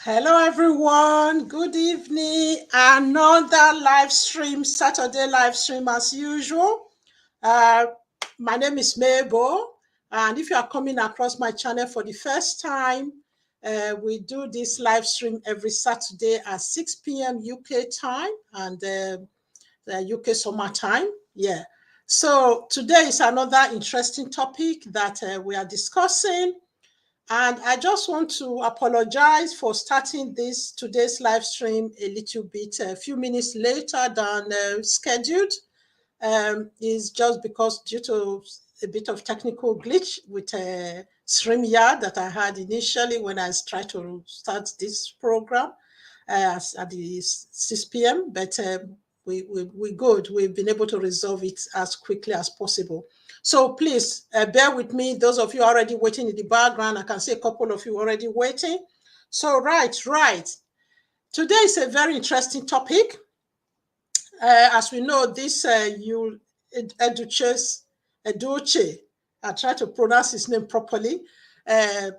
Hello, everyone. Good evening. Another live stream, Saturday live stream as usual. My name is Mabel, and if you are coming across my channel for the first time, we do this live stream every Saturday at 6 p.m. UK time and UK summer time. Yeah. So today is another interesting topic that we are discussing. And I just want to apologize for starting today's live stream a little bit, a few minutes later than scheduled. Is just because due to a bit of technical glitch with StreamYard that I had initially when I tried to start this program at the 6 p.m. But we're good. We've been able to resolve it as quickly as possible. So please bear with me. Those of you already waiting in the background, I can see a couple of you already waiting. So right. Today is a very interesting topic. As we know, this Educe, I try to pronounce his name properly,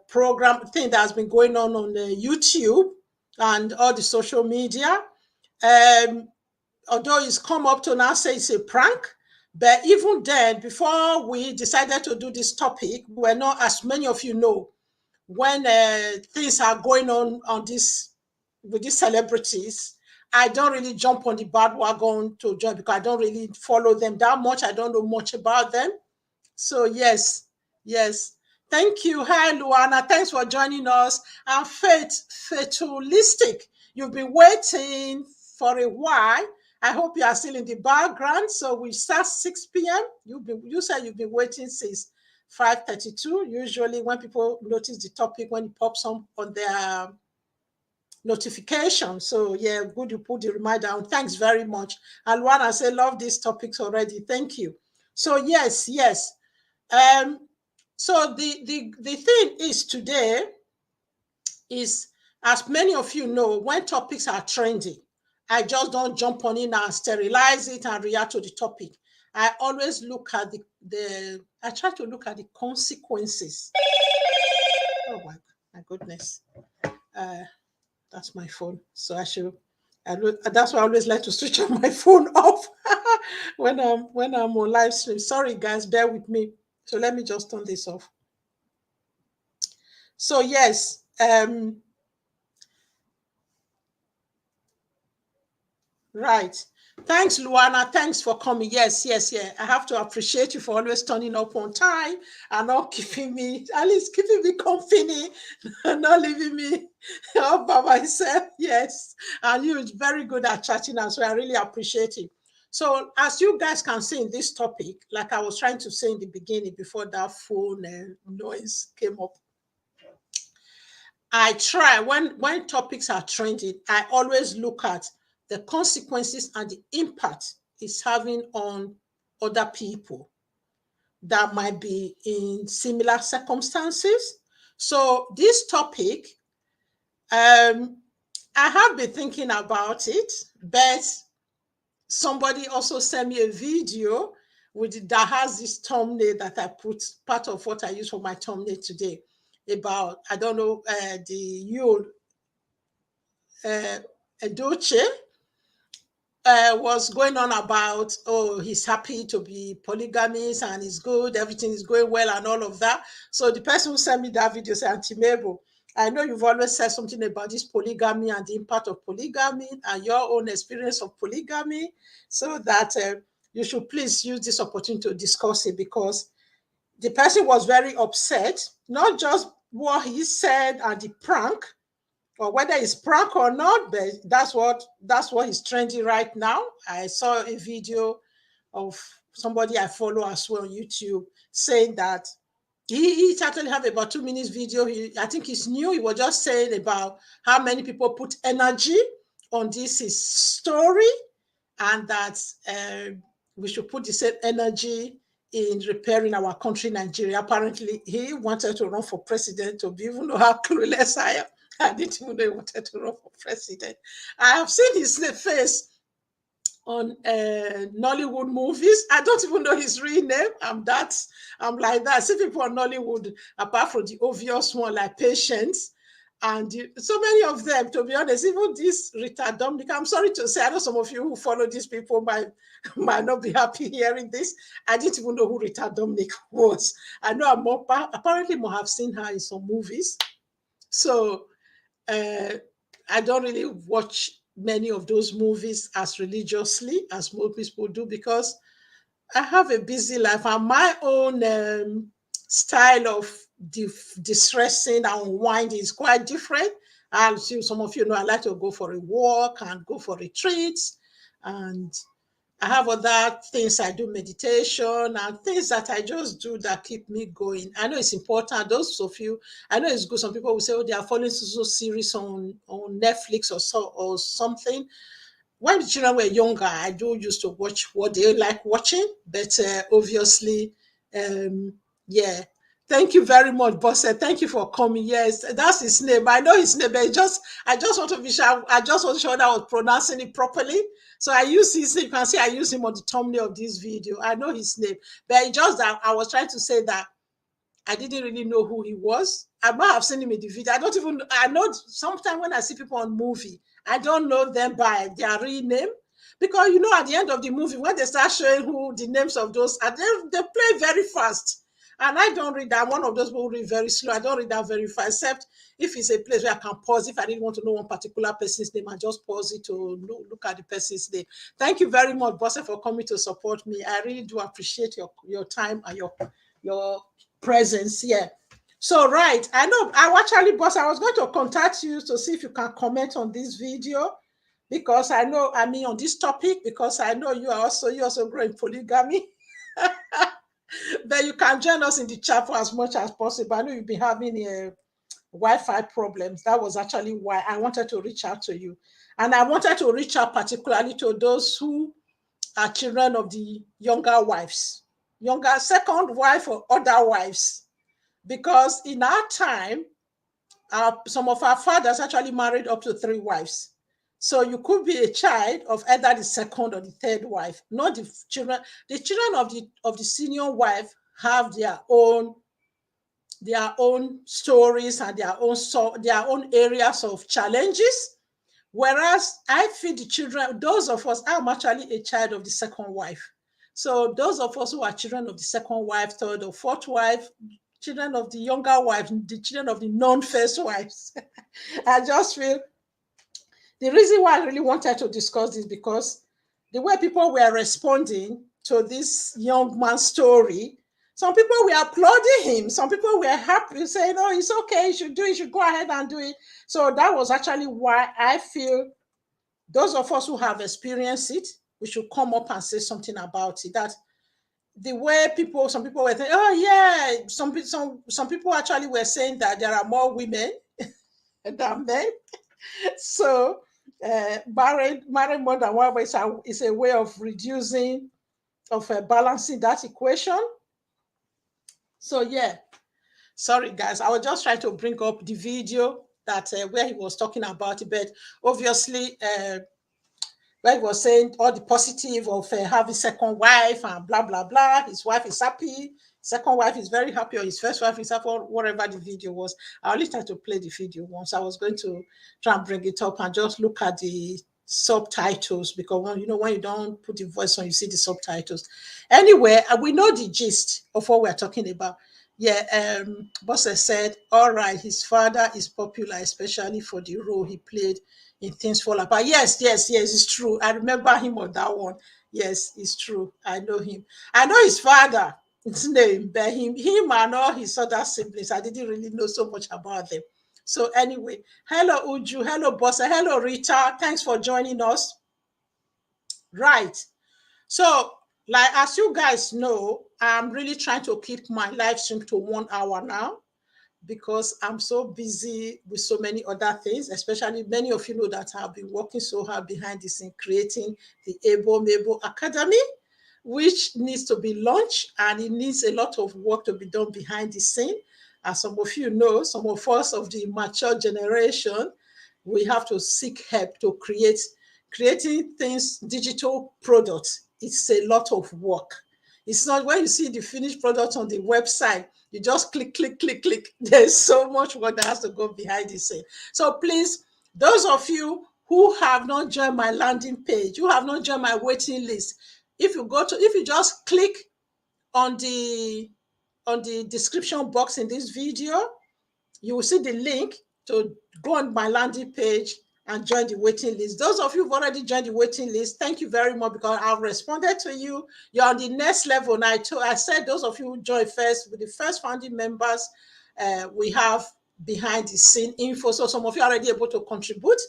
program thing that has been going on YouTube and all the social media. Although it's come up to now say it's a prank, but even then, before we decided to do this topic, we're not, as many of you know, when things are going on this with these celebrities, I don't really jump on the bandwagon to join because I don't really follow them that much. I don't know much about them. So yes. Thank you. Hi, Luana. Thanks for joining us. And Fatalistic, you've been waiting for a while. I hope you are still in the background. So we start 6 p.m. You said you've been waiting since 5:32. Usually when people notice the topic, when it pops up on their notification. So yeah, good you put the reminder on. Thanks very much. And Luana say love these topics already. Thank you. So yes. So the thing is today is, as many of you know, when topics are trending, I just don't jump on it and sterilize it and react to the topic. I always look at I try to look at the consequences. Oh my goodness. That's my phone. So that's why I always like to switch on my phone off when I'm on live stream. Sorry guys, bear with me. So let me just turn this off. So yes, right. Thanks, Luana. Thanks for coming. Yes. I have to appreciate you for always turning up on time and not keeping me, at least keeping me company, not leaving me all by myself. Yes. And you're very good at chatting as well. I really appreciate it. So as you guys can see in this topic, like I was trying to say in the beginning before that phone noise came up, I try when topics are trending, I always look at the consequences and the impact it's having on other people that might be in similar circumstances. So this topic, I have been thinking about it, but somebody also sent me a video that has this thumbnail that I put, part of what I use for my thumbnail today, about, I don't know, the Yule Edoche was going on about, oh, he's happy to be polygamist and it's good, everything is going well and all of that. So the person who sent me that video said, Auntie Mabel, I know you've always said something about this polygamy and the impact of polygamy and your own experience of polygamy, so that you should please use this opportunity to discuss it, because the person was very upset, not just what he said and the prank, or whether it's prank or not, but that's what is trending right now. I saw a video of somebody I follow as well on YouTube saying that he actually have about 2 minutes video. I think he's new. He was just saying about how many people put energy on his story, and that we should put the same energy in repairing our country, Nigeria. Apparently, he wanted to run for president, to be, even know how clueless I am. I didn't even know he wanted to run for president. I have seen his face on Nollywood movies. I don't even know his real name. I'm like that. I see people on Nollywood, apart from the obvious one like Patience And so many of them, to be honest, even this Rita Dominic, I'm sorry to say, I know some of you who follow these people might not be happy hearing this. I didn't even know who Rita Dominic was. I know apparently more have seen her in some movies. So I don't really watch many of those movies as religiously as most people do, because I have a busy life and my own style of distressing and unwinding is quite different. I'll see some of you know I like to go for a walk and go for retreats, and I have other things I do, meditation and things that I just do that keep me going. I know it's important. Those of you, I know it's good. Some people will say, oh, they are following so series on Netflix or something. When the children were younger, I do used to watch what they like watching, but obviously, yeah. Thank you very much, Bosse. Thank you for coming. Yes, that's his name. I know his name, but I just want to be sure. I just want to show that I was pronouncing it properly. So I use his name. You can see I use him on the thumbnail of this video. I know his name, but it's just that I was trying to say that I didn't really know who he was. I might have seen him in the video. I know sometimes when I see people on movie, I don't know them by their real name. Because, you know, at the end of the movie, when they start showing who the names of those, and they play very fast. And I don't read that. I'm one of those people who read very slow. I don't read that very fast, except if it's a place where I can pause. If I didn't want to know one particular person's name, I just pause it to look at the person's name. Thank you very much, Bosse, for coming to support me. I really do appreciate your time and your presence here. So, right, I know I actually, boss, I was going to contact you to see if you can comment on this video, because I know, I mean, on this topic, because I know you also growing polygamy. But you can join us in the chat for as much as possible. I know you've been having Wi-Fi problems. That was actually why I wanted to reach out to you. And I wanted to reach out particularly to those who are children of the younger wives, younger second wife or other wives. Because in our time, some of our fathers actually married up to 3 wives. So you could be a child of either the second or the third wife, not the children. The children of the senior wife have their own stories and their own areas of challenges. Whereas I feel the children, those of us, I'm actually a child of the second wife. So those of us who are children of the second wife, third or fourth wife, children of the younger wife, the children of the non-first wives. I just feel the reason why I really wanted to discuss this, because the way people were responding to this young man's story, some people were applauding him. Some people were happy, saying, oh, it's okay, you should do it, you should go ahead and do it. So that was actually why I feel those of us who have experienced it, we should come up and say something about it. That the way some people were saying, oh yeah, some people actually were saying that there are more women than men. So marrying more than one wife is a way of reducing, of balancing that equation. So yeah, sorry guys, I was just trying to bring up the video that where he was talking about it, but obviously where he was saying all the positive of having second wife and blah blah blah. His wife is happy, second wife is very happy, or his first wife is happy, or whatever the video was. I only tried to play the video once. I was going to try and bring it up and just look at the subtitles, because when you don't put the voice on, you see the subtitles. Anyway, we know the gist of what we're talking about. Yeah, Bosse said, all right, his father is popular, especially for the role he played in Things Fall Apart. Yes, it's true. I remember him on that one. Yes, it's true. I know him. I know his father, his name, but him and all his other siblings, I didn't really know so much about them. So anyway, hello Uju, hello Bosse, hello Rita. Thanks for joining us. Right. So, like as you guys know, I'm really trying to keep my live stream to 1 hour now, because I'm so busy with so many other things, especially many of you know that I've been working so hard behind this in creating the Mabo Academy, which needs to be launched, and it needs a lot of work to be done behind the scene. As some of you know, some of us of the mature generation, we have to seek help to creating things, digital products. It's a lot of work. It's not when you see the finished product on the website, you just click, click, click, click. There's so much work that has to go behind the scene. So please, those of you who have not joined my landing page, who have not joined my waiting list, if you just click on the description box in this video, you will see the link to go on my landing page and join the waiting list. Those of you who've already joined the waiting list, thank you very much, because I've responded to you. You're on the next level. And I said those of you who joined first, with the first founding members, we have behind the scene info. So some of you are already able to contribute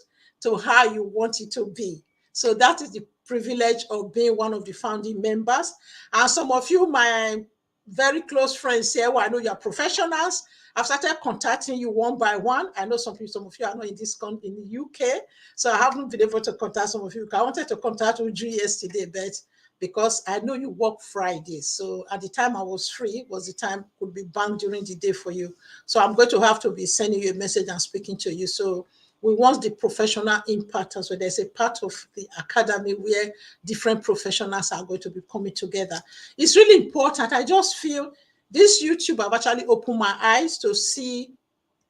to how you want it to be. So that is the privilege of being one of the founding members. And some of you, my very close friends here, who I know you're professionals, I've started contacting you one by one. I know some of you are not in in the UK, so I haven't been able to contact some of you. I wanted to contact Uju yesterday, but because I know you work Fridays, so at the time I was free was the time could be banked during the day for you. So I'm going to have to be sending you a message and speaking to you. So we want the professional impact as well. There's a part of the academy where different professionals are going to be coming together. It's really important. I just feel this YouTube have actually opened my eyes to see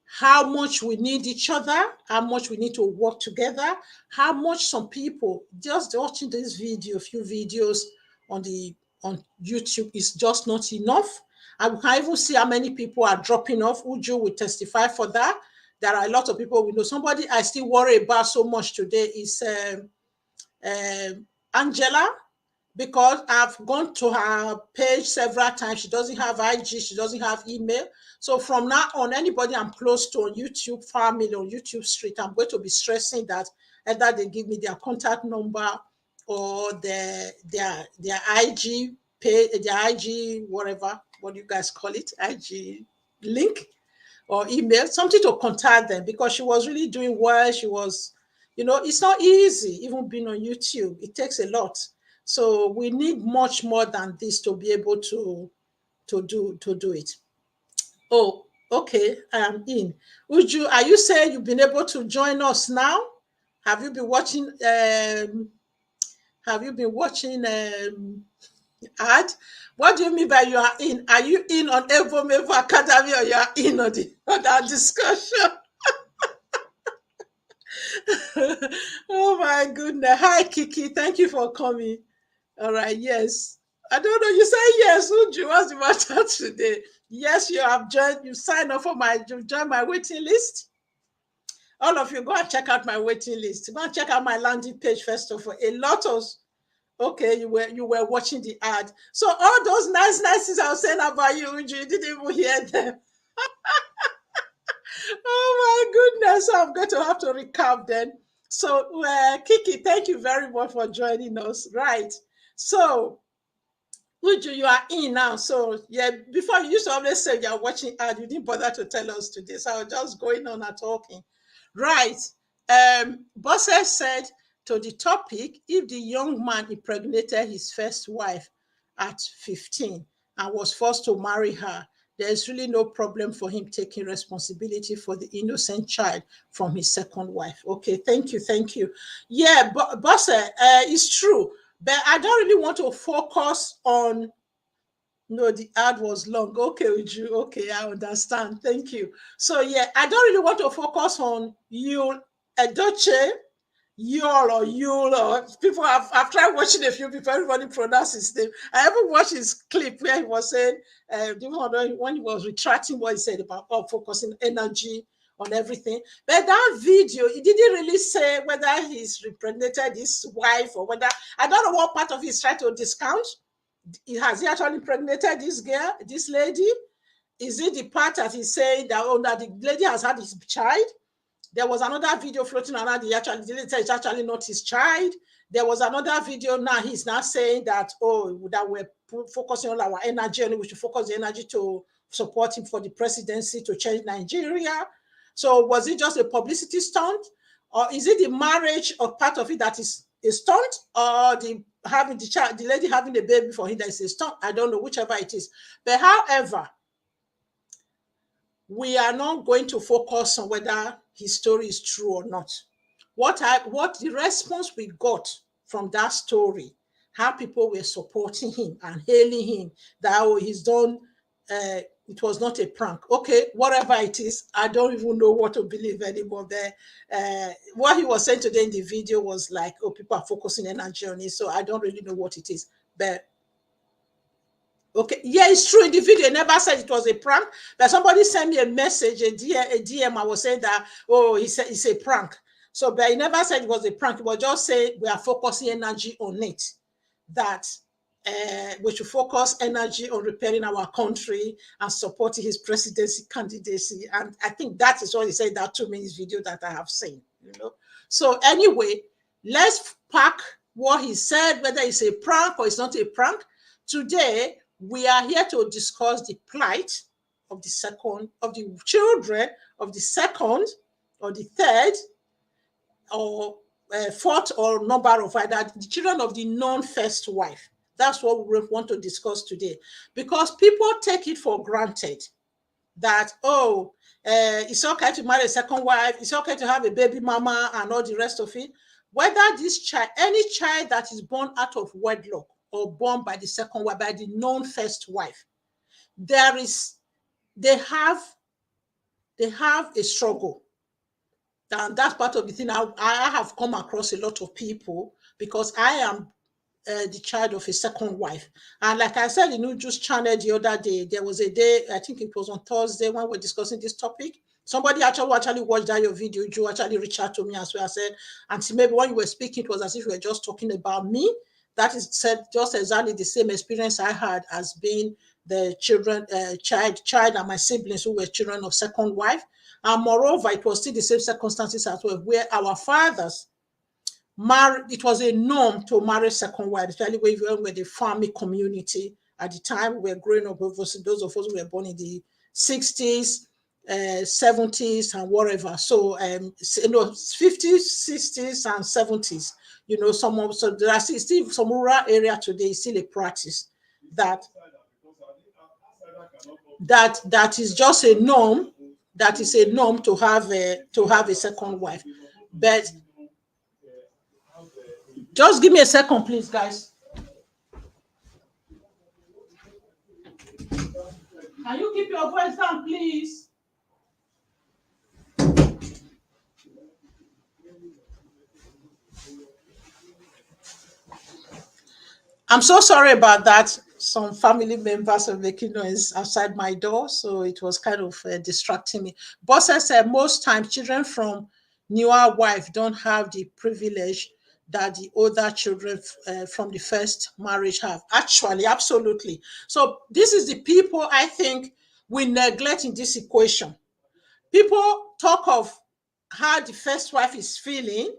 how much we need each other, how much we need to work together, how much some people just watching this video, a few videos on YouTube is just not enough. And we can even see how many people are dropping off. Uju will testify for that. There are a lot of people we know. Somebody I still worry about so much today is Angela, because I've gone to her page several times. She doesn't have IG, she doesn't have email. So from now on, anybody I'm close to on YouTube family, on YouTube street, I'm going to be stressing that either they give me their contact number or their IG page, their IG, whatever, what do you guys call it, IG link or email, something to contact them, because she was really doing well. She was, it's not easy even being on YouTube. It takes a lot. So we need much more than this to be able to do it. Oh, okay, I am in. Uju, are you saying you've been able to join us now? Have you been watching ad? What do you mean by you are in? Are you in on Mevo Academy, or you are in on that discussion? Oh my goodness. Hi, Kiki. Thank you for coming. All right. Yes. I don't know. You say yes. Uju, what's the matter today? Yes, you have joined. You signed up for you joined my waiting list. All of you, go and check out my waiting list. Go and check out my landing page first of all. A lot of Okay, you were watching the ad. So all those nice things I was saying about you, Uju, you didn't even hear them. Oh my goodness. So I'm going to have to recap then. So Kiki, thank you very much for joining us. Right. So Uju, you are in now. So yeah, before you used to always say you're watching ad, you didn't bother to tell us today. So I was just going on and talking. Right. Bosse said to the topic, if the young man impregnated his first wife at 15 and was forced to marry her, there's really no problem for him taking responsibility for the innocent child from his second wife. Okay, thank you, thank you. Yeah, but Bosse, it's true. But I don't really want to focus on. No, the ad was long. Okay, Uju. Okay, I understand. Thank you. So yeah, I don't really want to focus on you, Edoche, Yul or Yul, or people. I've tried watching a few people. Everybody pronounce his name. I haven't watched his clip where he was saying, when he was retracting what he said about focusing energy on everything. But that video, he didn't really say whether he's impregnated his wife or whether, I don't know what part of it he's trying to discount. Has he actually impregnated this girl, this lady? Is it the part that he's saying that, that the lady has had his child? There was another video floating around. The lady said it's actually not his child. There was another video now. He's now saying that, that we're focusing on our energy and we should focus the energy to support him for the presidency to change Nigeria. So was it just a publicity stunt? Or is it the marriage or part of it that is a stunt? Or having the child, the lady having a baby for him that is a stunt? I don't know, whichever it is. But however, we are not going to focus on whether his story is true or not. What the response we got from that story how people were supporting him and hailing him that, oh, he's done, it was not a prank. Okay, whatever it is, I don't even know what to believe anymore there. What he was saying today in the video was like, oh, people are focusing energy on it, so I don't really know what it is. But okay, yeah, it's true. In the video, never said it was a prank, but somebody sent me a message, a DM. I was saying that, oh, he said it's a prank. So, but he never said it was a prank. He was just saying we are focusing energy on it, that we should focus energy on repairing our country and supporting his presidency candidacy. And I think that is what he said that 2 minutes video that I have seen. So anyway, let's pack what he said, whether it's a prank or it's not a prank. Today, we are here to discuss the plight of the children of the second or the third or fourth or number of either the children of the non-first wife. That's what we want to discuss today, because people take it for granted that, oh, it's okay to marry a second wife, it's okay to have a baby mama and all the rest of it. Whether this child, any child that is born out of wedlock or born by the second wife, by the non-first wife, they have a struggle. And that's part of the thing. I have come across a lot of people because I am the child of a second wife. And like I said, just channel the other day, there was a day, I think it was on Thursday, when we're discussing this topic. Somebody actually watched that your video. You actually reached out to me as well. I said, Auntie, maybe when you were speaking, it was as if you were just talking about me. That is said just exactly the same experience I had as being the child and my siblings who were children of second wife. And moreover, it was still the same circumstances as well, where our fathers married. It was a norm to marry second wife, especially when we were the farming community at the time we were growing up. Those of us who were born in the 60s, 70s, and whatever. So, 50s, 60s, and 70s. So there are still some rural area today, still a practice that is just a norm. That is a norm to have a second wife. But just give me a second, please, guys. Can you keep your voice down, please? I'm so sorry about that. Some family members are making noise outside my door, so it was kind of distracting me. Boss said most times children from newer wife don't have the privilege that the older children from the first marriage have. Actually, absolutely. So this is the people I think we neglect in this equation. People talk of how the first wife is feeling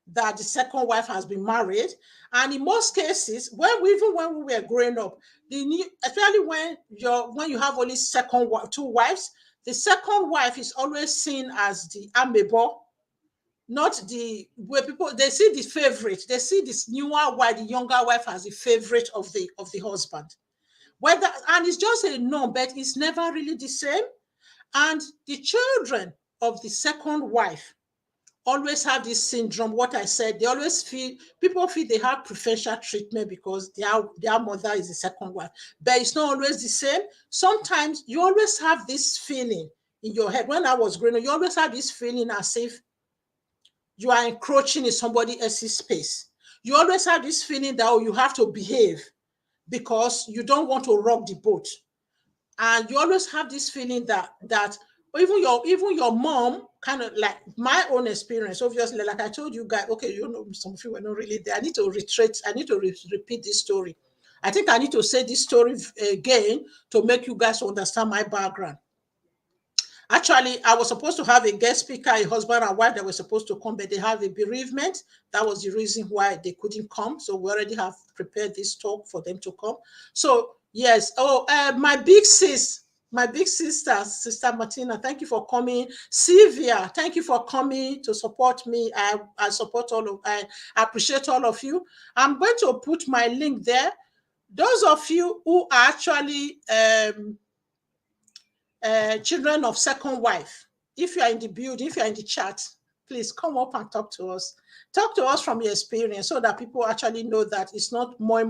that the second wife has been married. And in most cases, when we were growing up, especially when you have only two wives, the second wife is always seen as the amebo, not the where people they see the favorite. They see this newer wife, the younger wife, as the favorite of the husband. And it's just a norm, but it's never really the same. And the children of the second wife always have this syndrome. What I said, people feel they have preferential treatment because their mother is the second wife, but it's not always the same. Sometimes you always have this feeling in your head. When I was growing up, you always have this feeling as if you are encroaching in somebody else's space. You always have this feeling that, you have to behave because you don't want to rock the boat. And you always have this feeling that even your mom, kind of like my own experience, obviously, like I told you guys, okay, some of you were not really there. I need to repeat this story. I think I need to say this story again to make you guys understand my background. Actually, I was supposed to have a guest speaker, a husband and wife that were supposed to come, but they have a bereavement. That was the reason why they couldn't come. So we already have prepared this talk for them to come. So yes. My big sister, Sister Martina, thank you for coming. Sylvia, thank you for coming to support me. I support I appreciate all of you. I'm going to put my link there. Those of you who are actually children of second wife, if you are in the building, if you are in the chat, Please come up and talk to us. Talk to us from your experience so that people actually know that it's not moi,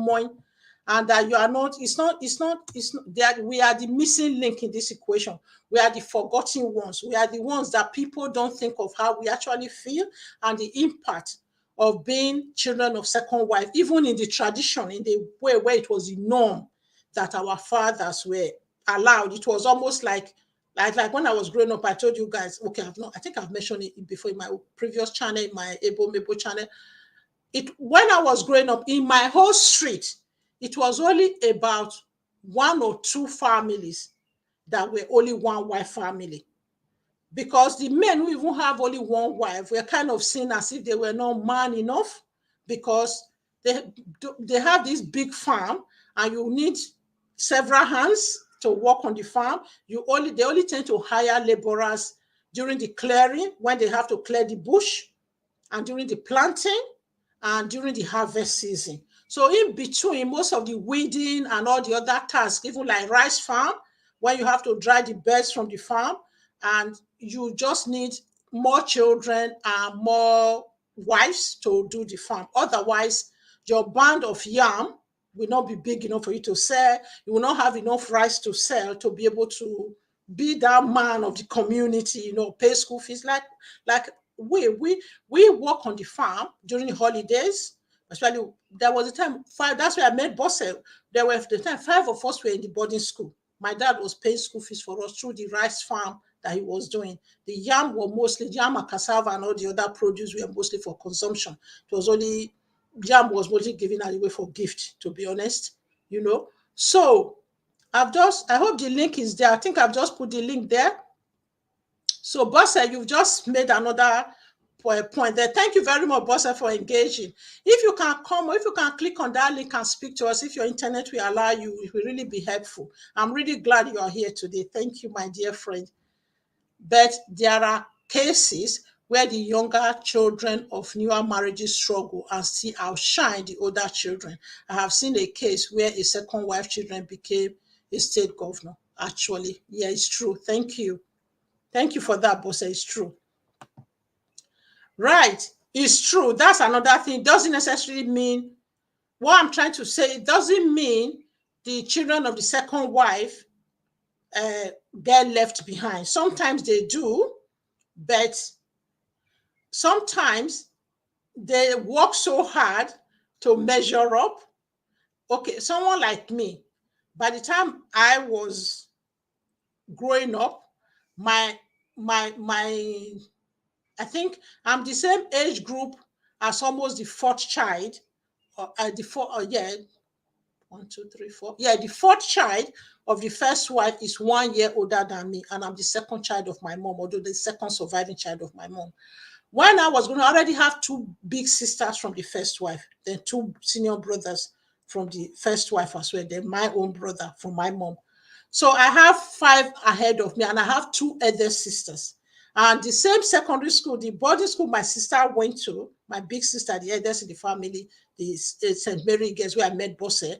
and that you are not, it's not that we are the missing link in this equation. We are the forgotten ones. We are the ones that people don't think of how we actually feel and the impact of being children of second wife, even in the tradition, in the way where it was the norm that our fathers were allowed. It was almost like when I was growing up, I told you guys, okay, I think I've mentioned it before in my previous channel, in my Ebo Mebo channel. When I was growing up, in my whole street, it was only about one or two families that were only one wife family. Because the men who even have only one wife were kind of seen as if they were not man enough, because they have this big farm and you need several hands to work on the farm. They only tend to hire laborers during the clearing, when they have to clear the bush, and during the planting, and during the harvest season. So in between, most of the weeding and all the other tasks, even like rice farm, when you have to dry the beds from the farm, and you just need more children and more wives to do the farm. Otherwise, your band of yam will not be big enough for you to sell. You will not have enough rice to sell to be able to be that man of the community, pay school fees. Like we work on the farm during the holidays. Especially, there was a time five. That's where I met Bosse. There were the time five of us were in the boarding school. My dad was paying school fees for us through the rice farm that he was doing. The yam were mostly yam and cassava, and all the other produce were mostly for consumption. It was only Yam was mostly given away for gift, to be honest. So I hope the link is there. I think I've just put the link there. So, Bosse, you've just made another point there. Thank you very much, Bosse, for engaging. If you can come, or if you can click on that link and speak to us, if your internet will allow you, it will really be helpful. I'm really glad you are here today. Thank you, my dear friend. But there are cases where the younger children of newer marriages struggle and still outshine the older children. I have seen a case where a second wife children became a state governor. Actually, yeah, it's true. Thank you. Thank you for that, Bosse. It's true. Right. It's true. That's another thing. It doesn't necessarily mean what I'm trying to say. It doesn't mean the children of the second wife get left behind. Sometimes they do, but sometimes they work so hard to measure up. Okay, someone like me, by the time I was growing up, my I think I'm the same age group as almost the fourth child, or the four, yeah, 1, 2, 3, 4. Yeah, the fourth child of the first wife is 1 year older than me, and I'm the second child of my mom, although the second surviving child of my mom. When I was going to already have two big sisters from the first wife, then two senior brothers from the first wife as well, then my own brother from my mom. So I have 5 ahead of me, and I have 2 other sisters. And the same secondary school, the boarding school my sister went to, my big sister, the eldest in the family, the St. Mary Girls, where I met Bosse,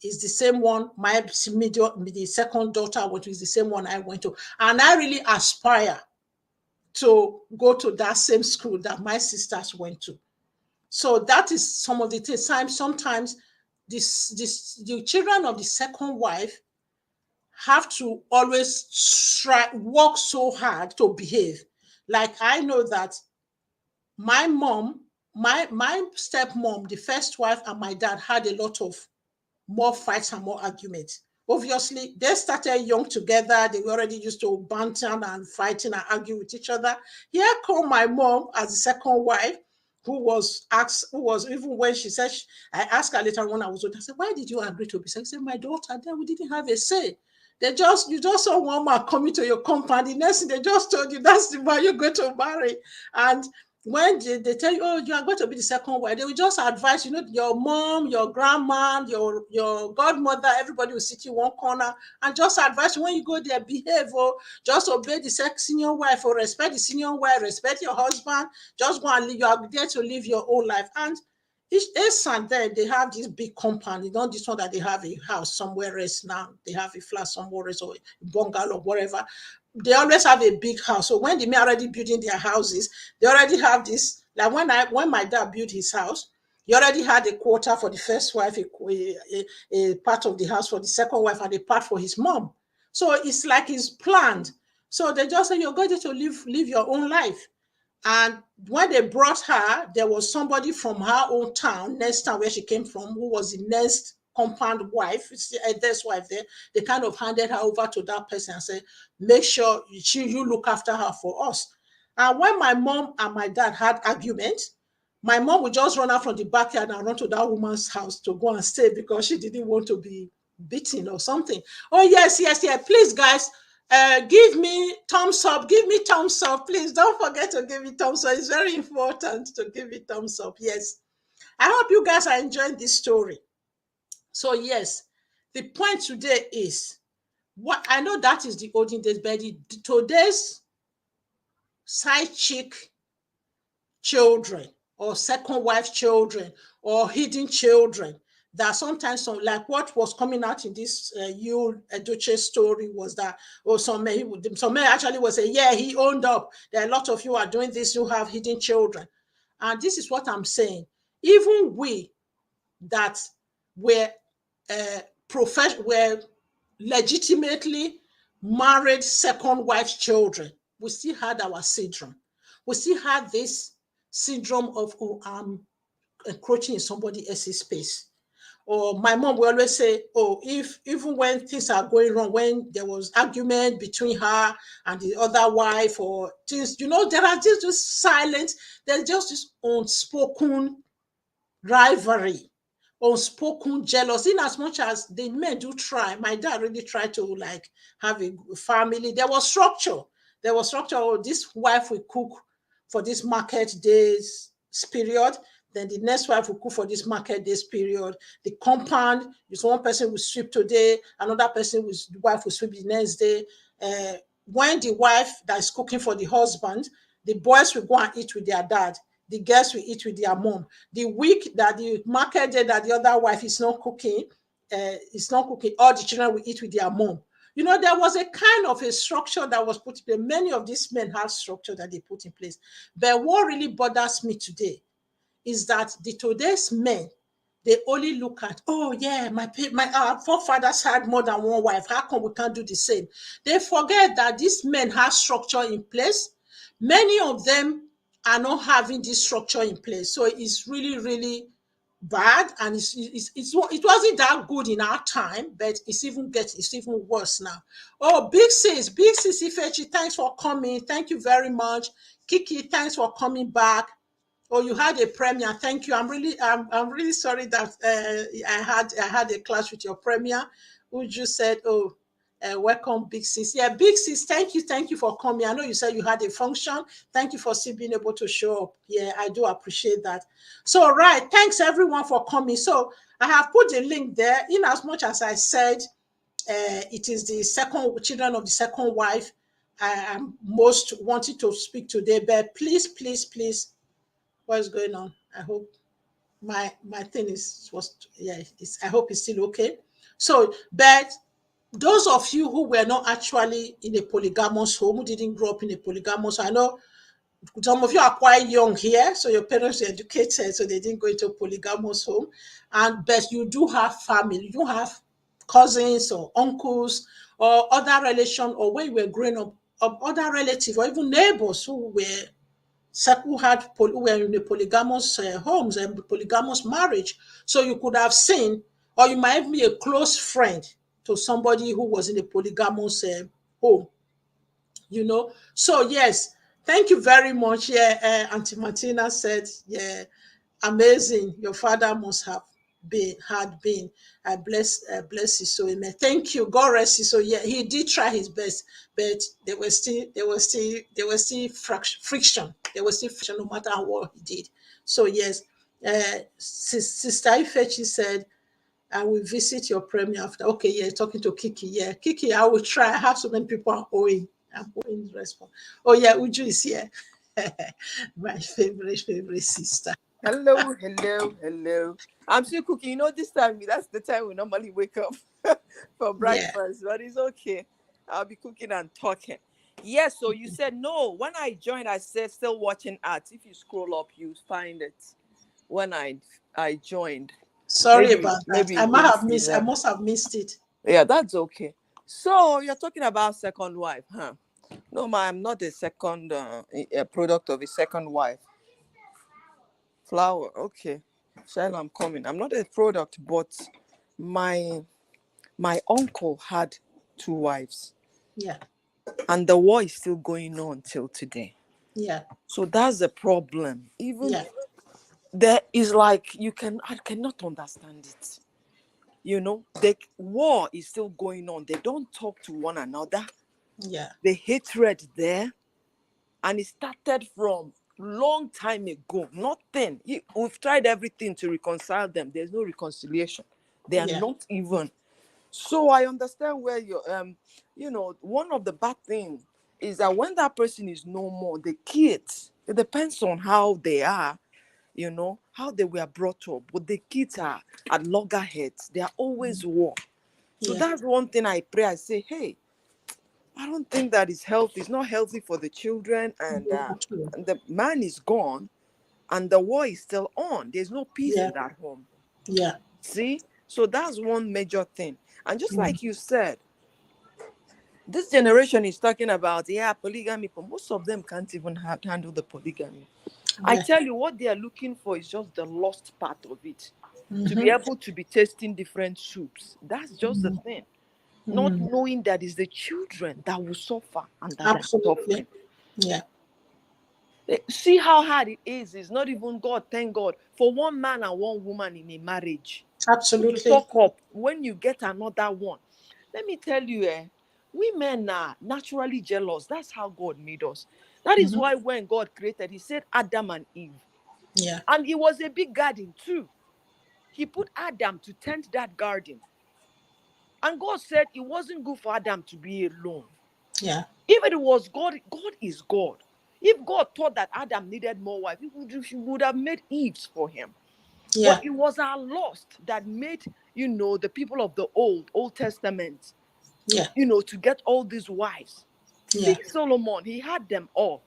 is the same one. The second daughter went to is the same one I went to. And I really aspire to go to that same school that my sisters went to. So that is some of the things. Sometimes the children of the second wife have to always work so hard to behave. Like, I know that my mom, my stepmom, the first wife, and my dad had a lot of more fights and more arguments. Obviously, they started young together. They were already used to bantering and fighting and arguing with each other. Here come my mom as the second wife, who was even when she said, I asked her later when I was old, I said, why did you agree to be second? She said, my daughter, then we didn't have a say. You just saw one man coming to your compound. The next thing they just told you, that's the man you're going to marry. And when they tell you, oh, you are going to be the second wife, they will just advise, your mom, your grandma, your godmother, everybody will sit in one corner and just advise you, when you go there, behave, or just obey the senior wife, or respect the senior wife, respect your husband, just go and live. You are there to live your own life. And each and then they have this big compound. It's not this one that they have a house somewhere else now. They have a flat somewhere else or a bungalow or whatever. They always have a big house. So when they may already building their houses, they already have this. Like when my dad built his house, he already had a quarter for the first wife, a part of the house for the second wife, and a part for his mom. So it's like it's planned. So they just say you're going to live your own life. And when they brought her, there was somebody from her own town, next town where she came from, who was the next compound wife, this wife there. They kind of handed her over to that person and said, make sure you look after her for us. And when my mom and my dad had arguments, my mom would just run out from the backyard and run to that woman's house to go and stay because she didn't want to be beaten or something. Oh, yes, yes, yes. Please, guys, give me thumbs up. Give me thumbs up. Please don't forget to give me thumbs up. It's very important to give me thumbs up. Yes. I hope you guys are enjoying this story. So, yes, the point today is what I know that is the olden days, but today's side chick children or second wife children or hidden children that sometimes like what was coming out in this Yul Edochie story was that some men actually was say, yeah, he owned up. There are a lot of you are doing this, you have hidden children. And this is what I'm saying. Even we that were were legitimately married second wife children, we still had our syndrome. We still had this syndrome of, oh, I'm encroaching in somebody else's space. Or my mom will always say, oh, if even when things are going wrong, when there was argument between her and the other wife or things, there are just this silent, there's just this unspoken rivalry, unspoken jealousy. In as much as the men do try, my dad really tried to like have a family. There was structure. There was structure. Oh, this wife will cook for this market days period. Then the next wife will cook for this market days period. The compound is one person will sweep today, another person will the wife will sweep the next day. When the wife that is cooking for the husband, the boys will go and eat with their dad. The girls will eat with their mom. The week that the market day that the other wife is not cooking, all the children will eat with their mom. There was a kind of a structure that was put in place. Many of these men have structure that they put in place. But what really bothers me today is that the today's men, they only look at, oh yeah, our forefathers had more than one wife. How come we can't do the same? They forget that these men have structure in place. Many of them are not having this structure in place. So it's really, really bad. And it wasn't that good in our time, but it's even worse now. Oh, big sis Ifechi, thanks for coming. Thank you very much. Kiki, thanks for coming back. Oh, you had a premiere. Thank you. I'm really sorry that I had a clash with your premiere. Uju said, "Oh, welcome, Big Sis." Yeah, Big Sis. Thank you for coming. I know you said you had a function. Thank you for still being able to show up. Yeah, I do appreciate that. So, right, thanks everyone for coming. So, I have put the link there. In as much as I said, it is the children of the second wife I am most wanting to speak today. But please, please, please. What's going on? I hope my thing I hope it's still okay. So, but those of you who were not actually in a polygamous home, who didn't grow up in a polygamous, I know some of you are quite young here, so your parents were educated, so they didn't go into a polygamous home. But you do have family, you have cousins or uncles or other relation, or when you were growing up, of other relatives or even neighbors who were in a polygamous homes and polygamous marriage. So you could have seen, or you might be a close friend to somebody who was in a polygamous home, So yes, thank you very much. Yeah, Auntie Martina said, yeah, amazing. Your father must have had been. I bless you so, amen. Thank you. God rest you. So yeah, he did try his best, but there was still friction. There was still friction no matter what he did. So yes, Sister Ifechi said, I will visit your premiere after. Okay, yeah, talking to Kiki. Yeah, Kiki, I will try. I have so many people I'm owing response. Oh yeah, Uju is here. My favorite sister. Hello, hello, hello. I'm still cooking. You know, this time, that's the time we normally wake up for Yeah. breakfast, but it's okay. I'll be cooking and talking. Yes, so you said no. When I joined, I said still watching ads. If you scroll up, you find it when I joined. Sorry Maybe about that. maybe I you might didn't have see missed. I that. must have missed it. Yeah, that's okay. So you're talking about second wife, huh? No, ma, I'm not a second a product of a second wife. Flower, okay. Shall I'm coming. I'm not a product, but my my uncle had two wives, Yeah. and the war is still going on till today. Yeah. So that's the problem. Even Yeah. there is like I cannot understand it. The war is still going on. They don't talk to one another. Yeah. The hatred there, and it started from long time ago. Nothing. We've tried everything to reconcile them. There's no reconciliation. They are Yeah. not even. So I understand where you're. One of the bad things is that when that person is no more, the kids. It depends on how they are. How they were brought up. But the kids are at loggerheads. They are always war. So Yeah. that's one thing I pray. I say, hey, I don't think that is healthy. It's not healthy for the children, Yeah. True. and the man is gone, and the war is still on. There's no peace Yeah. in that home. Yeah. See, so that's one major thing. And just Mm. like you said, this generation is talking about polygamy, but most of them can't even handle the polygamy. I Yeah. tell you, what they are looking for is just the lost part of it, to be Mm-hmm. able to be tasting different soups. That's just the thing. Not Mm. knowing that it's the children that will suffer and that are Absolutely. suffering. Yeah. See how hard it is. It's not even God, thank God, for one man and one woman in a marriage to Absolutely. talk up when you get another one. Let me tell you, women are naturally jealous. That's how God made us. That is Mm-hmm. why when God created, He said Adam and Eve. Yeah. And it was a big garden too. He put Adam to tend that garden. And God said it wasn't good for Adam to be alone. Yeah. If it was God, God is God. If God thought that Adam needed more wife, he would have made Eve's for him. But Yeah. it was our lust that made, the people of the Old Testament, Yeah. to get all these wives. Yeah. See Solomon, he had them all.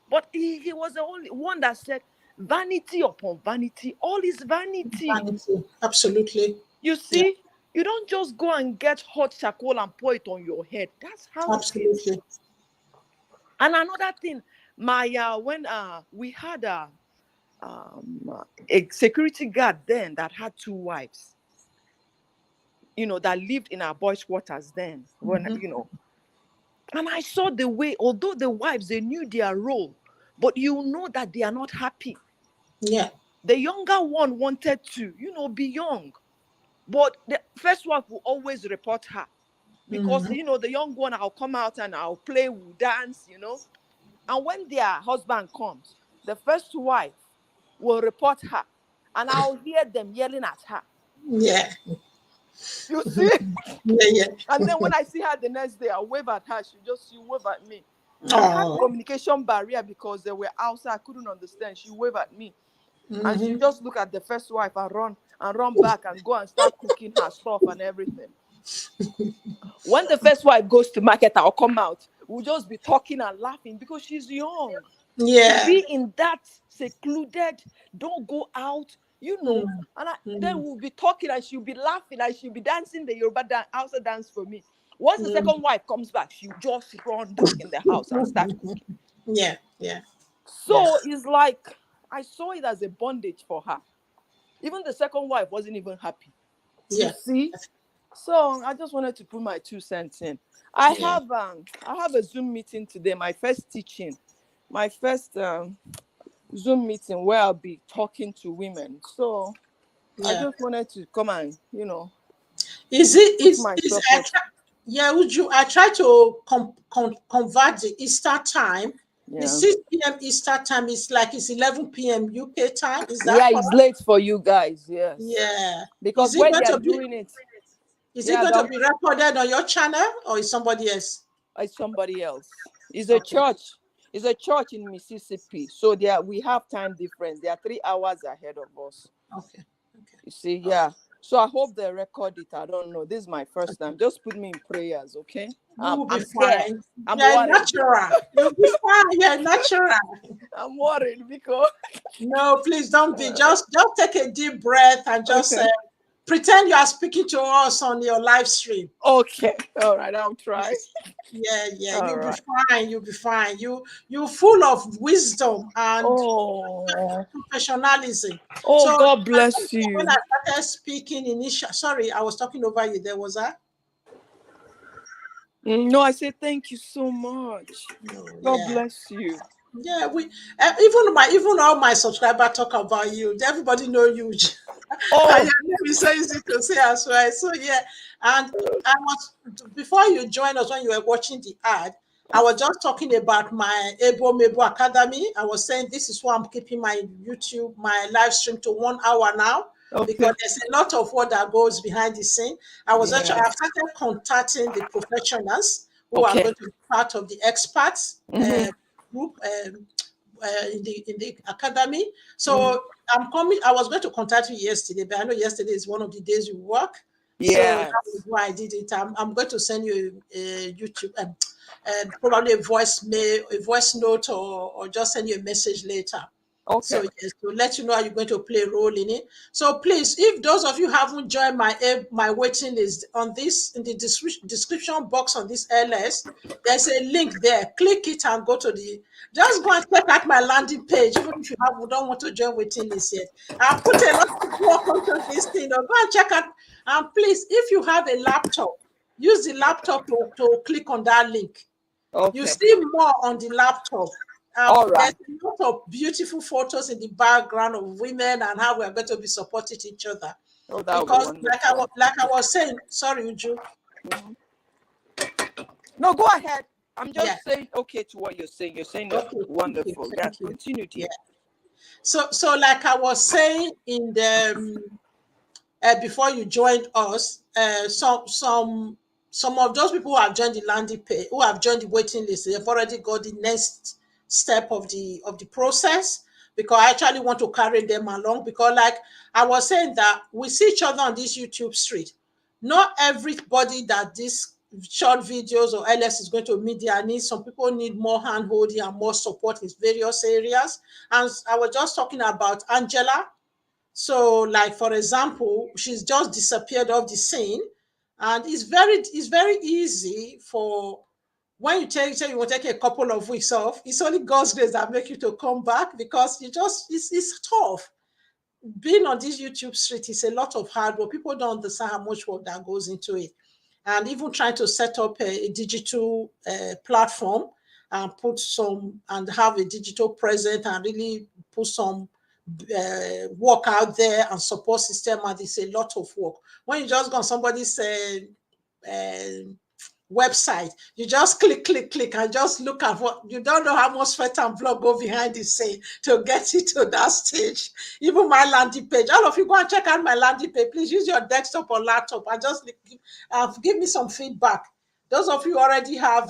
But he was the only one that said, vanity upon vanity, all is vanity. Vanity. Absolutely. You Yeah. see, you don't just go and get hot charcoal and pour it on your head. That's how it is. Absolutely. And another thing, my when we had a security guard then that had two wives, that lived in our boys' quarters then. When Mm-hmm. and I saw the way, although the wives they knew their role, but you know that they are not happy. Yeah. The younger one wanted to, be young, but the first wife will always report her because Mm-hmm. the young one, I'll come out and I'll play, we'll dance. And when their husband comes, the first wife will report her, and I'll hear them yelling at her. Yeah. You see? Yeah. And then Yeah. when I see her the next day, I'll wave at her. She wave at me. We had Oh. communication barrier because they were outside. I couldn't understand. She wave at me. And she Mm-hmm. just look at the first wife and run back and go and start cooking her stuff and everything. When the first wife goes to market, I'll come out. We'll just be talking and laughing because she's young. To Yeah. be in that secluded, don't go out, and then Mm-hmm. we'll be talking and she'll be laughing and she'll be dancing the Yoruba house dance for me. Once the Mm-hmm. second wife comes back, she'll just run back in the house and start cooking. Yeah. Yeah. Yeah. So it's like I saw it as a bondage for her. Even the second wife wasn't even happy. You Yeah. see? So I just wanted to put my 2 cents in. I Yeah. have a Zoom meeting today, my first teaching, my first Zoom meeting where I'll be talking to women. So I Yeah. just wanted to come and, Is it put is myself I up. try, yeah, would you I try to convert the Easter time. The Yeah. 6 p.m. Easter time is like it's 11 p.m. UK time. Is Yeah, that it's correct? late for you guys, yes. Yeah. Because where they are doing it, Is it yeah, going to be recorded on your channel or is somebody else? it's somebody else. It's a Okay. church. It's a church in Mississippi. So we have time difference. They are 3 hours ahead of us. Okay. Okay. You see, yeah. So I hope they record it. I don't know. This is my first time. Just put me in prayers, okay? You will be I'm scared. fine. I'm You're worried. natural. You'll be fine. You're natural. I'm worried because No, please don't be. Just take a deep breath and just okay. pretend you are speaking to us on your live stream. Okay. All right. I'll try. Yeah, yeah. All You'll be right. fine. You'll be fine. You're full of wisdom and Oh. professionalism. Oh, So God bless when you. I started speaking sorry, I was talking over you. There was that. No, I say thank you so much. No, God yeah. bless you. Yeah, we even all my subscribers talk about you. Everybody know you. And Oh, your name is so easy to say as well. So yeah, and I was before you joined us when you were watching the ad, I was just talking about my Ebo Mebo Academy. I was saying this is why I'm keeping my YouTube, my live stream to 1 hour now, okay. because there's a lot of work that goes behind the scene. I've Yeah. started contacting the professionals who are Okay. going to be part of the experts Mm-hmm. group in the academy. Mm-hmm. So I'm coming. I was going to contact you yesterday, but I know yesterday is one of the days you work. So that was Yes. why I did it. I'm going to send you a YouTube, probably a voice note, or just send you a message later. So Okay. yes, to let you know how you're going to play a role in it. So please, if those of you haven't joined my waiting list on this in the description box on this LS, there's a link there. Click it and go to just go and check out my landing page, even if you don't want to join waiting list yet. I put a lot of work onto this thing. Go and check out. And please, if you have a laptop, use the laptop to click on that link. You Okay. see more on the laptop. All There's right. a lot of beautiful photos in the background of women and how we're going to be supporting each other. Oh, that would be Because wonderful. like I was saying, sorry, Uju. Mhm. No, go ahead. I'm Yeah. just saying okay to what you're saying. You're saying that Okay. Thank you. wonderful. Yeah, Thank you. continue, Yeah. dear. So like I was saying in the before you joined us, some of those people who have joined the landing page, who have joined the waiting list, they've already got the next step of the process, because I actually want to carry them along, because like I was saying that we see each other on this YouTube street. Not everybody that this short videos or LS is going to meet their needs. Some people need more hand holding and more support in various areas. And I was just talking about Angela. So, like for example, she's just disappeared off the scene, and it's very easy for when you say you will take a couple of weeks off. It's only God's grace that make you to come back, because it's tough. Being on this YouTube street is a lot of hard work. People don't understand how much work that goes into it, and even trying to set up a digital platform and have a digital presence and really put some work out there and support system, and it's a lot of work. When you just go on somebody's uh, website, you just click and just look at what you don't know how much sweat and blood go behind the scene to get it to that stage. Even my landing page, all of you go and check out my landing page. Please use your desktop or laptop and just give me some feedback. Those of you already have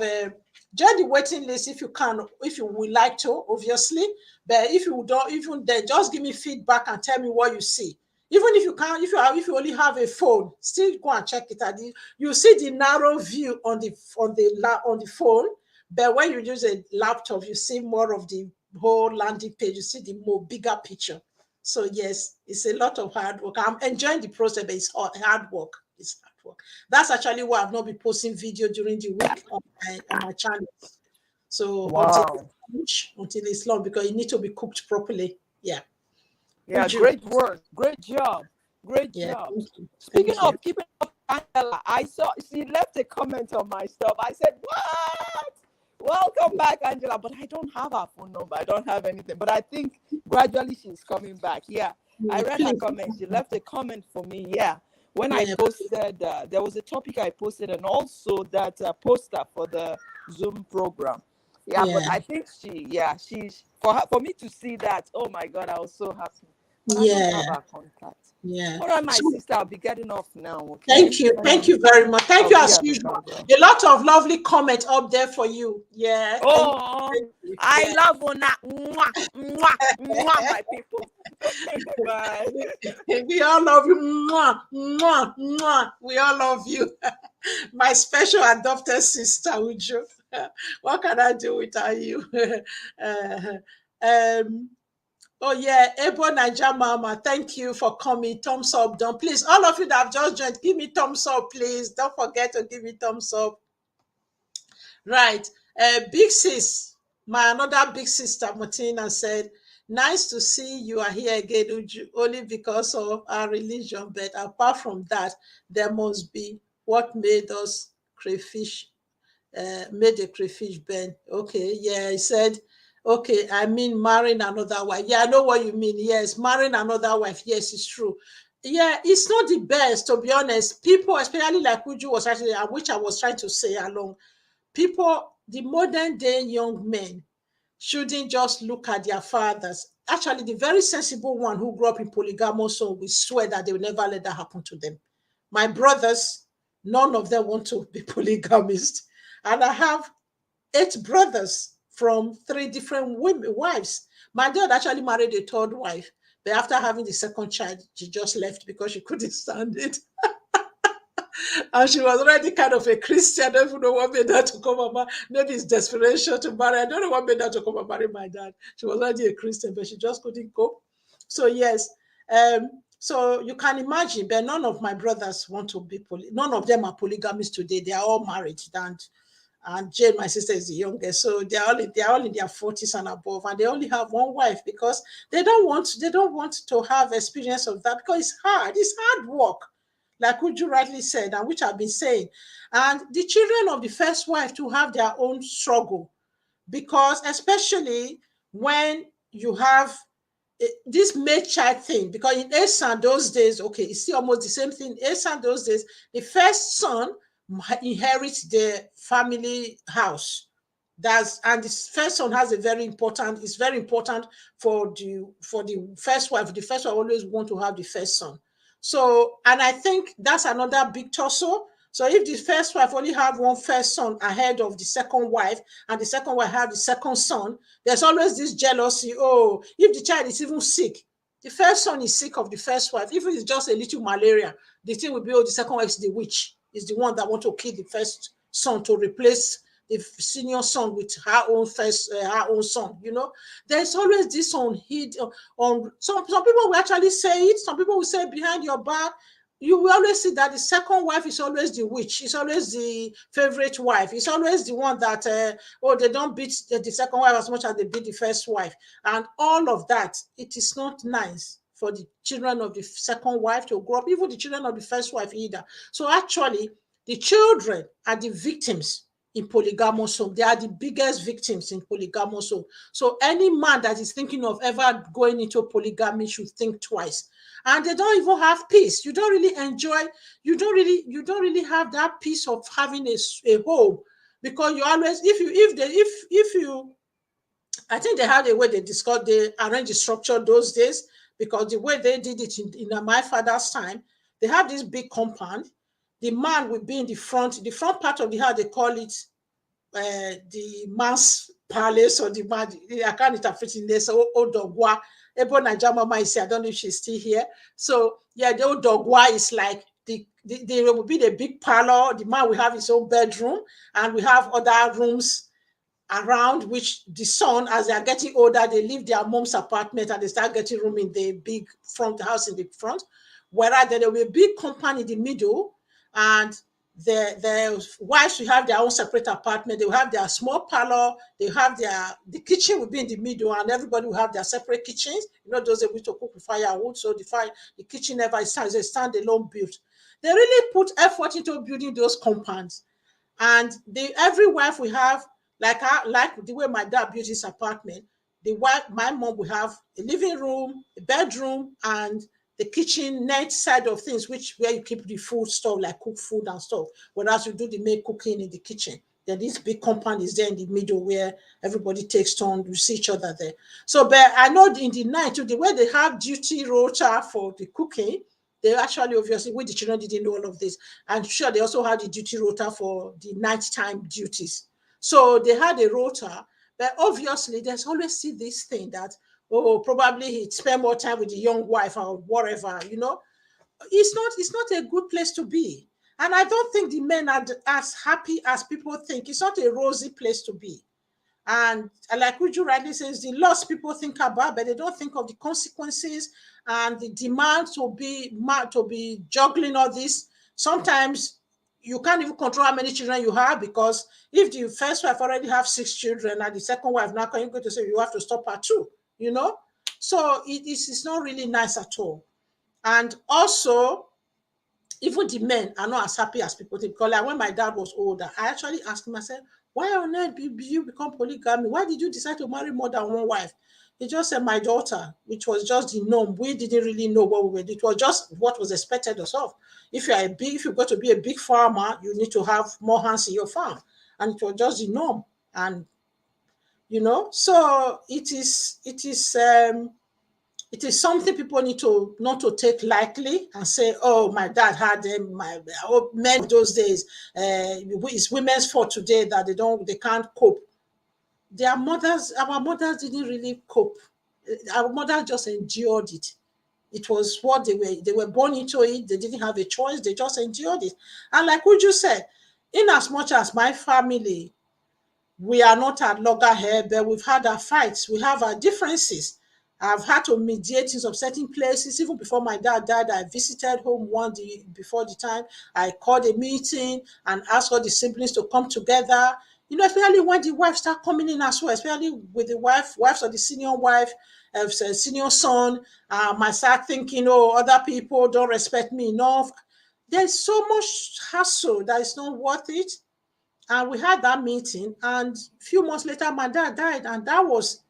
join the waiting list if you can, if you would like to, obviously. But if you don't, even then, just give me feedback and tell me what you see. Even if you can't, if you only have a phone, still go and check it out. You see the narrow view on the phone, but when you use a laptop, you see more of the whole landing page. You see the more bigger picture. So yes, it's a lot of hard work. I'm enjoying the process, but it's hard work. It's hard work. That's actually why I've not been posting video during the week on my channel. So Wow. until it's long, because it needs to be cooked properly. Yeah. Yeah, Would you? great work. Great job. Great Yeah. job. Thank you. Speaking Thank you. of keeping up, Angela, I saw she left a comment on my stuff. I said, "What? Welcome back, Angela." But I don't have her phone number. I don't have anything. But I think gradually she's coming back. Yeah, I read her Please. comment. She left a comment for me. Yeah, when I Yeah. posted, there was a topic I posted, and also that poster for the Zoom program. Yeah, but Yeah. I think she's for me to see that. Oh my God, I was so happy. But I don't Yeah. have her contact. Yeah. All right, my So sister, I'll be getting off now, okay? thank you. Thank you very much. Thank I'll you be as at the usual. background. A lot of lovely comments up there for you. Yeah. Oh, Thank you. I Yeah. love Ona. Mwah, mwah, mwah, my people. Bye. We all love you. Mwah, mwah, mwah. We all love you. My special adopted sister, Uju. What can I do without you? Uh, um, oh yeah, Ebo Naija Mama, thank you for coming. Thumbs up, done. Please, all of you that have just joined, give me thumbs up, please. Don't forget to give me thumbs up. Right. Big sis, my another big sister, Martina, said, nice to see you are here again, Uju, only because of our religion. But apart from that, there must be what made us crayfish, made the crayfish burn. Okay, yeah, he said, okay, I mean marrying another wife. Yeah, I know what you mean. Yes, marrying another wife. Yes, it's true. Yeah, it's not the best, to be honest. People, especially like Uju was actually, which I was trying to say along, people, the modern day young men shouldn't just look at their fathers. Actually, the very sensible one who grew up in polygamous home will swear that they will never let that happen to them. My brothers, none of them want to be polygamist. And I have 8 brothers from 3 different women, wives. My dad actually married a third wife, but after having the second child, she just left because she couldn't stand it. And she was already kind of a Christian. I don't even know what made her to come and marry. Maybe it's desperation to marry. I don't know what made her to come and marry my dad. She was already a Christian, but she just couldn't cope. So yes, so you can imagine, but none of my brothers want to be none of them are polygamists today. They are all married, and Jane, my sister, is the youngest. So they're all in their 40s and above, and they only have one wife because they don't want to have experience of that because it's hard. It's hard work, like Uju rightly said, and which I've been saying. And the children of the first wife to have their own struggle, because especially when you have this male child thing, because in Esan those days, okay, it's still almost the same thing. In Esan those days, the first son inherits the family house. And this first son has it's very important for the first wife. The first wife always want to have the first son. So, and I think that's another big tussle. So if the first wife only have one first son ahead of the second wife, and the second wife have the second son, there's always this jealousy. Oh, if the child is even sick, the first son is sick of the first wife, even if it's just a little malaria, the thing will be, oh, the second wife is the witch, is the one that want to kill the first son to replace the senior son with her own son. There's always this on hid on some people will actually say it. Some people will say behind your back. You will always see that the second wife is always the witch. It's always the favorite wife. It's always the one that they don't beat the second wife as much as they beat the first wife, and all of that. It is not nice for the children of the second wife to grow up, even the children of the first wife either. So actually, the children are the victims in polygamous home. They are the biggest victims in polygamous home. So any man that is thinking of ever going into polygamy should think twice. And they don't even have peace. You don't really enjoy, you don't really have that peace of having a home, because you always, if you I think they had a way they arranged the structure those days, because the way they did it in my father's time, they have this big compound. The man would be in the front part of the house. They call it the man's palace, or the man. I can't interpret in this. So Odogwa, Ebo Najamama is here. I don't know if she's still here. So yeah, the Odogwa is like there will be the big parlor. The man will have his own bedroom, and we have other rooms around, which the son, as they are getting older, they leave their mom's apartment and they start getting room in the big front house in the front. Whereas there will be a big compound in the middle, and the wives will have their own separate apartment. They will have their small parlor. They have the kitchen will be in the middle, and everybody will have their separate kitchens. Those that wish to cook with firewood, so the kitchen never is a standalone build. They really put effort into building those compounds. And every wife we have, like the way my dad built his apartment, my mom will have a living room, a bedroom, and the kitchen net side of things, where you keep the food stuff, like cook food and stuff. Whereas you do the main cooking in the kitchen. Then this big compound is there in the middle where everybody takes turn. You see each other there. So, but I know in the night, the way they have duty rota for the cooking, they actually, obviously, with the children didn't know all of this. I'm sure they also had the duty rota for the nighttime duties. So they had a rota, but obviously there's always see this thing that, oh, probably he'd spend more time with the young wife or whatever, it's not a good place to be. And I don't think the men are as happy as people think. It's not a rosy place to be. And like Uju rightly says, the loss people think about, but they don't think of the consequences and the demand to be juggling all this. Sometimes you can't even control how many children you have, because if the first wife already have 6 children and the second wife now can you go to say you have to stop at 2. So it's not really nice at all. And also, even the men are not as happy as people think. Because like when my dad was older, I actually asked him, I said, why on earth did you become polygamy? Why did you decide to marry more than one wife? He just said, my daughter, which was just the norm. We didn't really know what we were doing. It was just what was expected of us. If you got to be a big farmer, you need to have more hands in your farm. And it was just the norm. And so it is something people need to not to take lightly and say, oh, my dad had them, men of those days, it's women's fault today that they can't cope. Our mothers didn't really cope. Our mothers just endured it. It was what they were born into it. They didn't have a choice. They just endured it. And like Uju said, in as much as my family, we are not at loggerhead, but we've had our fights. We have our differences. I've had to mediate in some certain places. Even before my dad died, I visited home before the time. I called a meeting and asked all the siblings to come together. Especially when the wives start coming in as well, especially with the wives of the senior wife, senior son. I start thinking, oh, other people don't respect me enough. There's so much hassle that it's not worth it. And we had that meeting, and a few months later, my dad died, and that was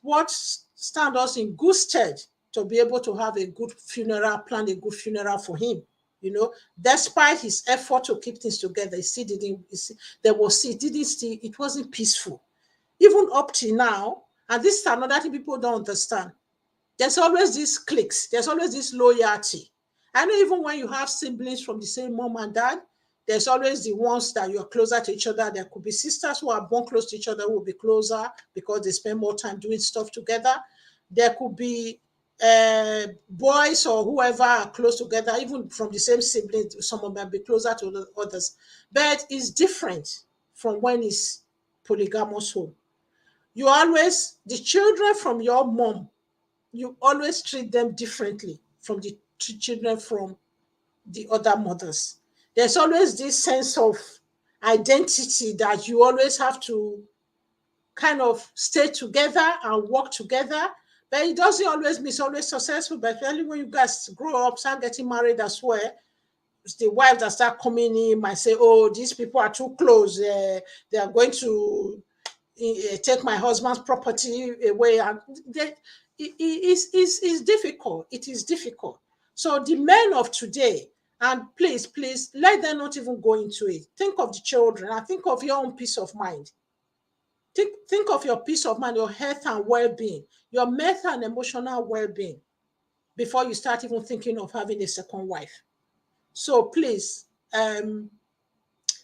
what stand us in good stead to be able to have a good funeral, plan a good funeral for him. Despite his effort to keep things together, it wasn't peaceful. Even up to now, and this is another thing people don't understand. There's always these cliques, there's always this loyalty. I know even when you have siblings from the same mom and dad, there's always the ones that you're closer to each other. There could be sisters who are born close to each other who will be closer because they spend more time doing stuff together. There could be boys or whoever are close together, even from the same siblings, some of them be closer to the others. But it's different from when it's polygamous home. The children from your mom, you always treat them differently from the children from the other mothers. There's always this sense of identity that you always have to kind of stay together and work together. But it doesn't always mean it's always successful. But especially when you guys grow up, start getting married as well, the wives that start coming in might say, oh, these people are too close. They are going to take my husband's property away. And it's difficult. It is difficult. So the men of today, and please, let them not even go into it. Think of the children and think of your own peace of mind. Think of your peace of mind, your health and well-being, your mental and emotional well-being before you start even thinking of having a second wife. So please,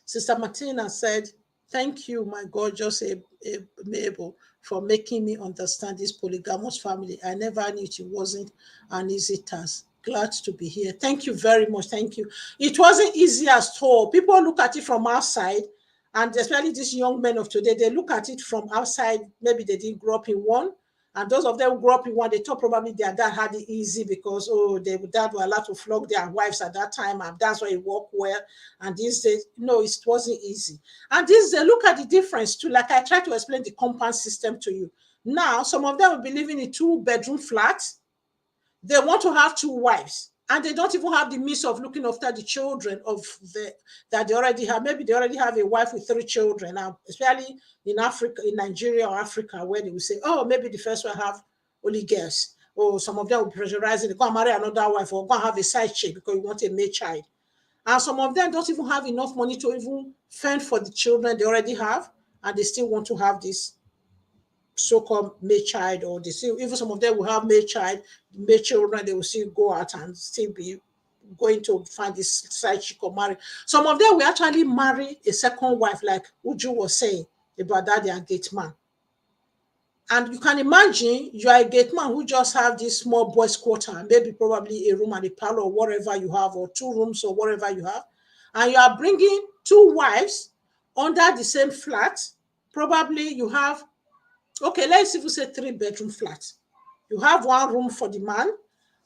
Sister Martina said, thank you, my gorgeous Mabel, for making me understand this polygamous family. I never knew it wasn't an easy task. Glad to be here. Thank you very much. Thank you. It wasn't easy at all. People look at it from outside, and especially these young men of today, they look at it from outside. Maybe they didn't grow up in one. And those of them who grew up in one, they thought probably their dad had it easy because, their dad were allowed to flog their wives at that time, and that's why it worked well. And these days, no, it wasn't easy. And look at the difference too. Like I tried to explain the compound system to you. Now, some of them will be living in 2-bedroom flats. They want to have 2 wives, and they don't even have the means of looking after the children that they already have. Maybe they already have a wife with 3 children. Now, especially in Africa, in Nigeria or Africa, where they will say, oh, maybe the first one have only girls. Or some of them will pressurize it, go and marry another wife or go and have a side chick because you want a male child. And some of them don't even have enough money to even fend for the children they already have, and they still want to have this so-called male child, or they still, even some of them will have male child, male children, they will still go out and still be going to find this side chick or marry. Some of them will actually marry a second wife, like Uju was saying about that their gate man. And you can imagine you are a gate man who just have this small boys' quarter, maybe probably a room and a parlor or whatever you have, or two rooms or whatever you have, and you are bringing two wives under the same flat. Probably you have, okay, let's even say 3-bedroom flat. You have one room for the man,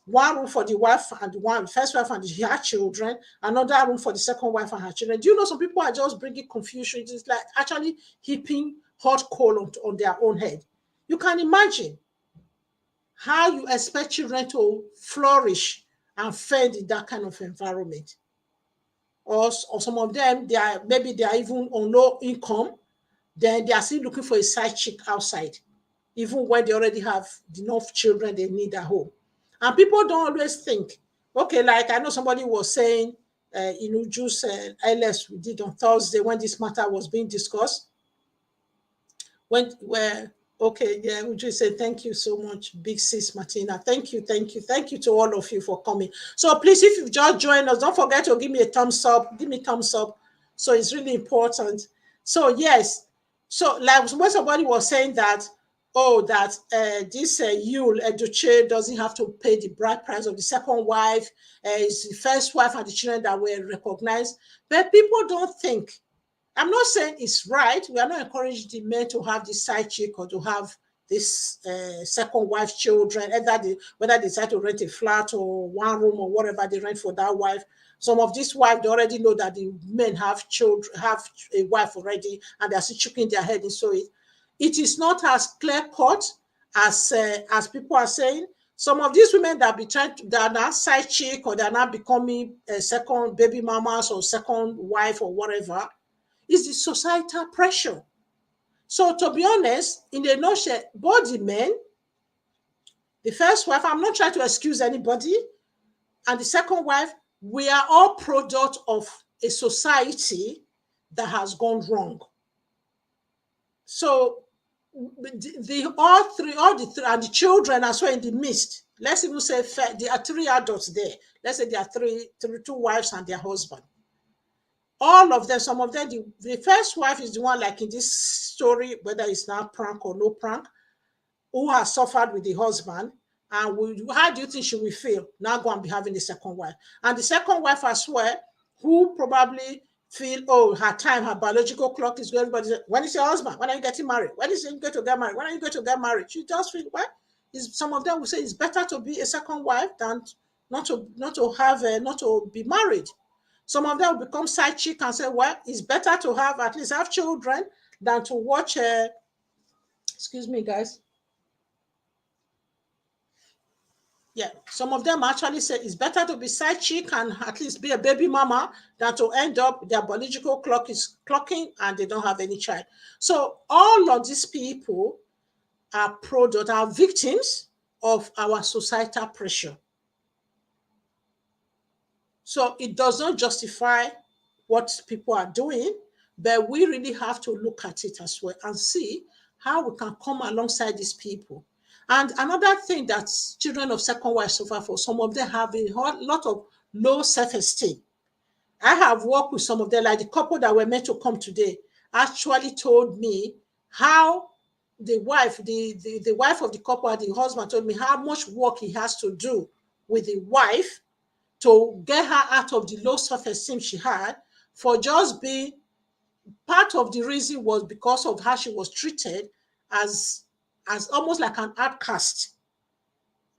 one room for the wife and the one first wife and her children, another room for the second wife and her children. Do you know some people are just bringing confusion? It's like actually heaping hot coal on their own head. You can imagine how you expect children to flourish and fend in that kind of environment. Or some of them, maybe they are even on low income, then they are still looking for a side chick outside, even when they already have enough children they need at home. And people don't always think, okay, like I know somebody was saying, just LS we did on Thursday when this matter was being discussed, where okay, yeah, we just say thank you so much, big sis Martina. Thank you to all of you for coming. So please, if you've just joined us, don't forget to give me a thumbs up, give me thumbs up. So it's really important. So yes, so like when somebody was saying that, oh, that this Yule Edoche doesn't have to pay the bride price of the second wife, it's the first wife and the children that were recognized. But people don't think, I'm not saying it's right. We are not encouraging the men to have this side chick or to have this second wife children, whether they decide to rent a flat or one room or whatever they rent for that wife. Some of these wives, they already know that the men have children, have a wife already, and they're still chipping their head into it. It is not as clear cut as people are saying. Some of these women that be trying to, that are not side chick or they're not becoming a second baby mamas or second wife or whatever, is the societal pressure. So to be honest, in a nutshell, both the men, the first wife, I'm not trying to excuse anybody, and the second wife, we are all product of a society that has gone wrong. So all the three, and the children as well in the midst. Let's even say there are 3 adults there. Let's say there are two wives and their husband. All of them, some of them, the first wife is the one, like in this story, whether it's now prank or no prank, who has suffered with the husband. And how do you think she will feel now go and be having the second wife? And the second wife as well, who probably feel, oh, her time, her biological clock is going, everybody say, when is your husband? When are you getting married? When is he going to get married? When are you going to get married? She just feel, well, some of them will say it's better to be a second wife than not to be married. Some of them will become side chick and say, well, it's better to have at least have children than to watch, excuse me, guys. Yeah, some of them actually say it's better to be side chick and at least be a baby mama than to end up their biological clock is clocking and they don't have any child. So all of these people are product, are victims of our societal pressure. So it does not justify what people are doing, but we really have to look at it as well and see how we can come alongside these people. And another thing that children of second wife suffer for, some of them have a lot of low self-esteem. I have worked with some of them, like the couple that were meant to come today, actually told me how the wife, the wife of the couple, the husband told me how much work he has to do with the wife to get her out of the low self-esteem she had, for just being part of the reason was because of how she was treated as almost like an outcast,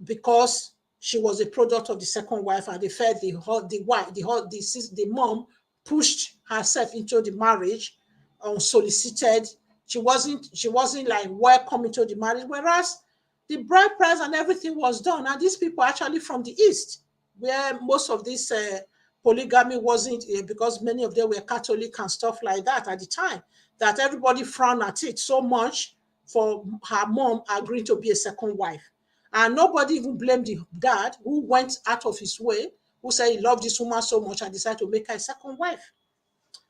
because she was a product of the second wife, and they felt the mom pushed herself into the marriage unsolicited. She wasn't like welcome into the marriage, whereas the bride price and everything was done. And these people are actually from the East, where most of this polygamy wasn't, because many of them were Catholic and stuff like that at the time, that everybody frowned at it so much for her mom agreeing to be a second wife. And nobody even blamed the dad who went out of his way, who said he loved this woman so much and decided to make her a second wife.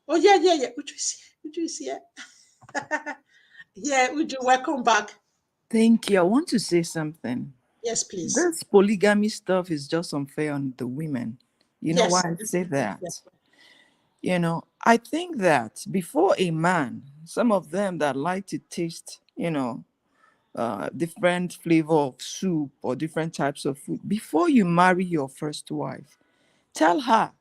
Oh, yeah, yeah, yeah. Uju is here. Yeah, Uju, welcome back. Thank you. I want to say something. Yes, please. This polygamy stuff is just unfair on the women. You know why Yes. I say Yeah. that? I think that before a man, some of them that like to taste, different flavor of soup or different types of food, before you marry your first wife, tell her